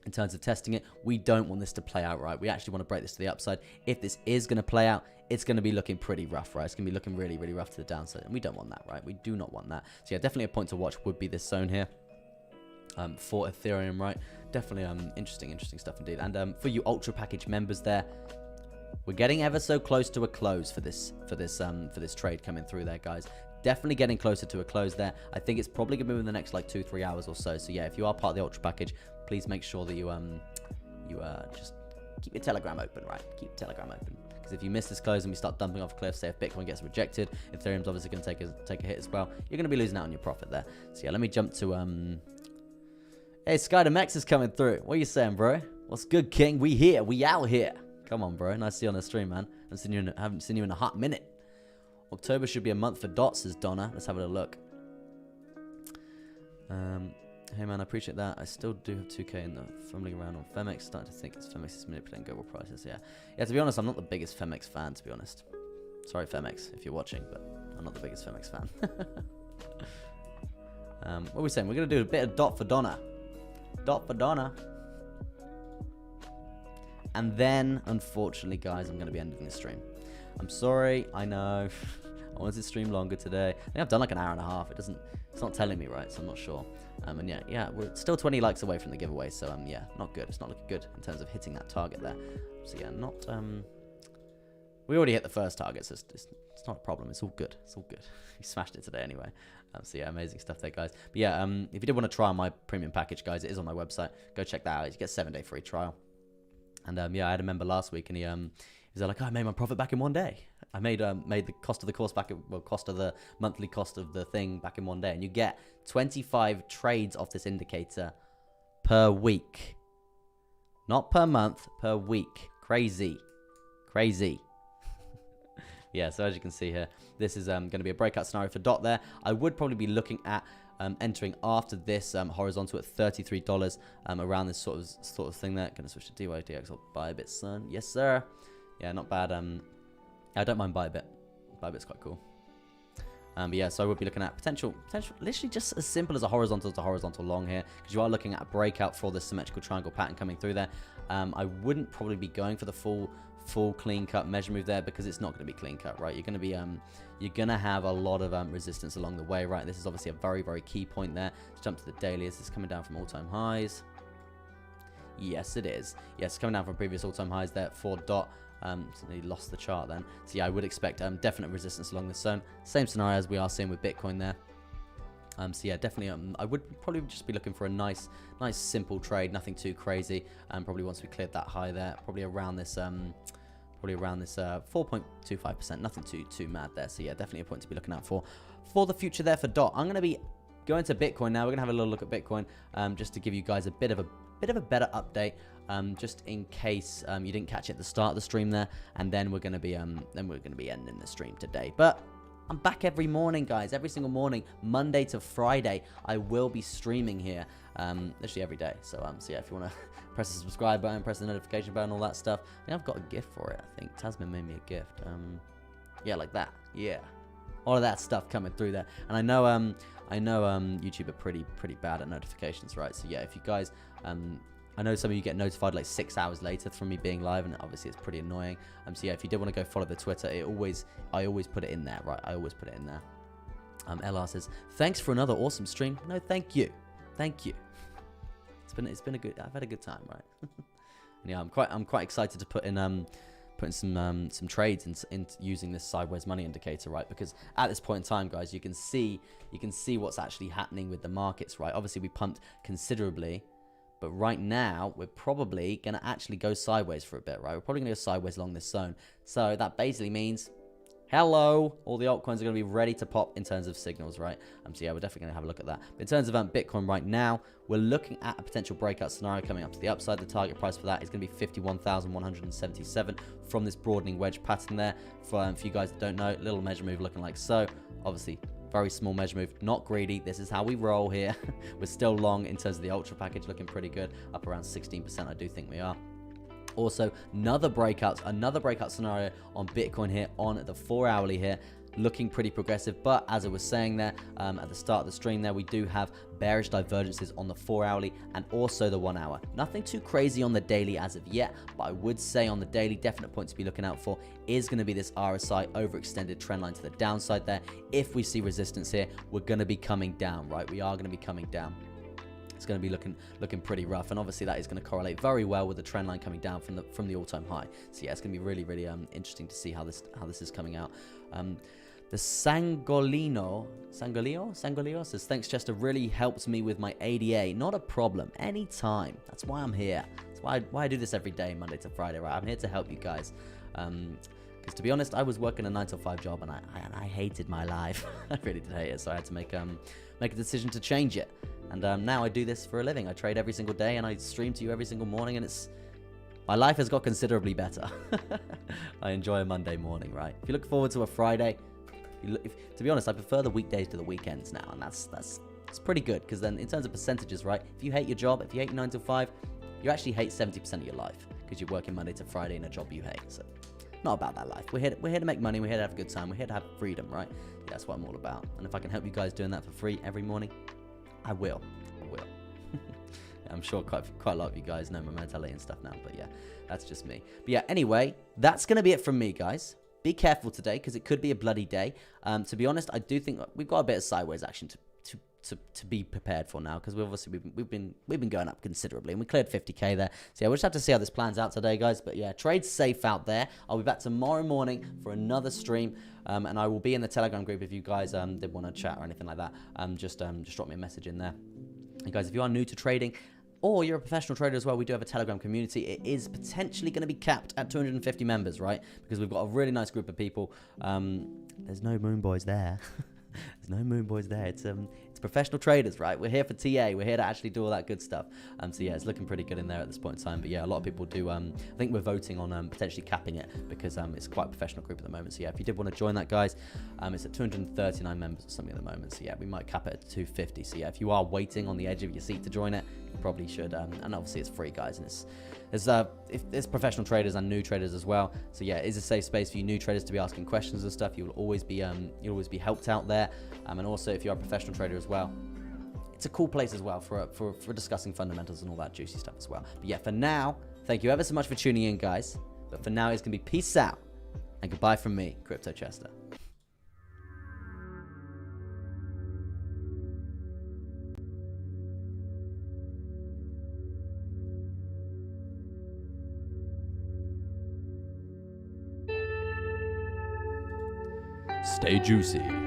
In terms of testing it, we don't want this to play out right. We actually want to break this to the upside. If this is going to play out, it's going to be looking pretty rough, right? It's going to be looking really, really rough to the downside, and we don't want that, right? We do not want that. So yeah, definitely a point to watch would be this zone here for Ethereum, right? Definitely interesting stuff indeed. And for you Ultra package members there, we're getting ever so close to a close for this trade coming through there, guys. Definitely getting closer to a close there. I think it's probably going to be in the next like 2-3 hours or so. So yeah, if you are part of the Ultra package, please make sure that you just keep your Telegram open, right? Keep Telegram open, because if you miss this close and we start dumping off a cliff, say if Bitcoin gets rejected, Ethereum's obviously going to take a hit as well. You're going to be losing out on your profit there. So yeah, let me jump to Hey, SkyDMX is coming through. What are you saying, bro? What's good, King? We here. We out here. Come on, bro. Nice to see you on the stream, man. Haven't seen you in a hot minute. October should be a month for DOT, says Donna. Let's have a look. Hey man, I appreciate that. I still do have 2K in the fumbling around on Femex. Starting to think it's Femex is manipulating global prices. Yeah, to be honest, I'm not the biggest Femex fan, to be honest. Sorry, Femex, if you're watching, but I'm not the biggest Femex fan. What are we saying? We're going to do a bit of DOT for Donna. DOT for Donna. And then, unfortunately, guys, I'm going to be ending this stream. I'm sorry, I know. I wanted to stream longer today. I think I've done like an hour and a half. It's not telling me right, so I'm not sure. And yeah, we're still 20 likes away from the giveaway, so yeah, not good. It's not looking good in terms of hitting that target there. So yeah, we already hit the first target, so it's not a problem. It's all good. It's all good. We smashed it today anyway. So yeah, amazing stuff there, guys. But yeah, if you did want to try my premium package, guys, it is on my website. Go check that out. You get a 7-day free trial. And yeah, I had a member last week, and he was like, oh, I made my profit back in one day. I made the cost of the course back, cost of the monthly cost of the thing back in one day, and you get 25 trades off this indicator per week, not per month, per week. Crazy. Yeah, so as you can see here, this is going to be a breakout scenario for DOT there. I would probably be looking at entering after this horizontal at $33 around this sort of thing there. Gonna switch to DYDX. I'll buy a bit, son. Yes, sir. Yeah, not bad. I don't mind buy a bit. Buy a bit's quite cool. But yeah, so I would be looking at potential, literally just as simple as a horizontal to horizontal long here, because you are looking at a breakout for the symmetrical triangle pattern coming through there. I wouldn't probably be going for the full clean cut measure move there, because it's not going to be clean cut, right? You're going to have a lot of resistance along the way, right? This is obviously a very, very key point there. Let's jump to the daily. Is this coming down from all-time highs? Yes, it is. Yes, coming down from previous all-time highs there for DOT. So they lost the chart then. So yeah, I would expect definite resistance along this zone. Same scenario as we are seeing with Bitcoin there. So yeah, definitely I would probably just be looking for a nice simple trade, nothing too crazy. Probably once we cleared that high there, probably around this 4.25%, nothing too mad there. So yeah, definitely a point to be looking out for the future there for DOT. I'm going to be going to Bitcoin now. We're going to have a little look at Bitcoin just to give you guys a bit of a better update, just in case you didn't catch it at the start of the stream there, and then we're going to be ending the stream today. But I'm back every morning, guys. Every single morning, Monday to Friday, I will be streaming here. Literally every day. So yeah, if you want to press the subscribe button, press the notification button, all that stuff. I think I've got a gift for it. I think Tasman made me a gift. Yeah, like that. Yeah, all of that stuff coming through there. And I know YouTube are pretty bad at notifications, right? So yeah, if you guys, I know some of you get notified like 6 hours later from me being live, and obviously it's pretty annoying. So yeah, if you did want to go follow the Twitter, I always put it in there, right? I always put it in there. LR says, thanks for another awesome stream. No, thank you. Thank you. It's been a good, I've had a good time, right? And yeah, I'm quite excited to putting some trades in using this sideways money indicator, right? Because at this point in time, guys, you can see what's actually happening with the markets, right? Obviously we pumped considerably, but right now we're probably gonna actually go sideways for a bit, right? We're probably gonna go sideways along this zone. So that basically means, hello, all the altcoins are going to be ready to pop in terms of signals, right? So yeah, we're definitely going to have a look at that. But in terms of Bitcoin right now, we're looking at a potential breakout scenario coming up to the upside. The target price for that is going to be 51,177 from this broadening wedge pattern there. For you guys that don't know, little measure move looking like so. Obviously, very small measure move, not greedy. This is how we roll here. We're still long in terms of the ultra package, looking pretty good, up around 16%. I do think we are. Also, another breakout scenario on Bitcoin here on the 4-hourly here, looking pretty progressive. But as I was saying there at the start of the stream there, we do have bearish divergences on the 4-hourly and also the 1 hour. Nothing too crazy on the daily as of yet, but I would say on the daily, definite point to be looking out for is going to be this RSI overextended trend line to the downside there. If we see resistance here, we're going to be coming down, right? We are going to be coming down. It's going to be looking pretty rough, and obviously that is going to correlate very well with the trend line coming down from the all-time high. So yeah, it's going to be really interesting to see how this is coming out. The Sangolino says, thanks Chester, really helps me with my ADA. Not a problem, anytime. That's why I'm here. That's why I do this every day, Monday to Friday, right? I'm here to help you guys. Because to be honest, I was working a 9-to-5 job and I hated my life. I really did hate it, so I had to make a decision to change it. And now I do this for a living. I trade every single day and I stream to you every single morning, and my life has got considerably better. I enjoy a Monday morning, right? If you look forward to a Friday, to be honest, I prefer the weekdays to the weekends now, and that's pretty good, because then in terms of percentages, right? If you hate your job, if you hate 9 to 5, you actually hate 70% of your life because you're working Monday to Friday in a job you hate. So not about that life. We're here to make money. We're here to have a good time. We're here to have freedom, right? Yeah, that's what I'm all about. And if I can help you guys doing that for free every morning, I will. I'm sure quite a lot of you guys know my mentality and stuff now, but yeah, that's just me. But yeah, anyway, that's going to be it from me, guys. Be careful today, because it could be a bloody day. To be honest, I do think we've got a bit of sideways action to be prepared for now, because we've been going up considerably, and we cleared 50k there. So yeah, we'll just have to see how this plans out today, guys. But yeah, trade safe out there. I'll be back tomorrow morning for another stream, and I will be in the Telegram group if you guys did want to chat or anything like that. Just drop me a message in there. And guys, if you are new to trading, or you're a professional trader as well, we do have a Telegram community. It is potentially going to be capped at 250 members, right? Because we've got a really nice group of people. There's no moon boys there. There's no moon boys there. It's professional traders, right? We're here for TA. We're here to actually do all that good stuff. So yeah, it's looking pretty good in there at this point in time. But yeah, a lot of people do. I think we're voting on potentially capping it, because it's quite a professional group at the moment. So yeah, if you did want to join that, guys, it's at 239 members or something at the moment. So yeah, we might cap it at 250. So yeah, if you are waiting on the edge of your seat to join it, you probably should. And obviously it's free, guys, and there's professional traders and new traders as well. So yeah, it is a safe space for you new traders to be asking questions and stuff. You'll always be helped out there. And also, if you're a professional trader as well, it's a cool place as well for discussing fundamentals and all that juicy stuff as well. But yeah, for now, thank you ever so much for tuning in, guys. But for now, it's gonna be peace out and goodbye from me, Crypto Chester. Stay juicy.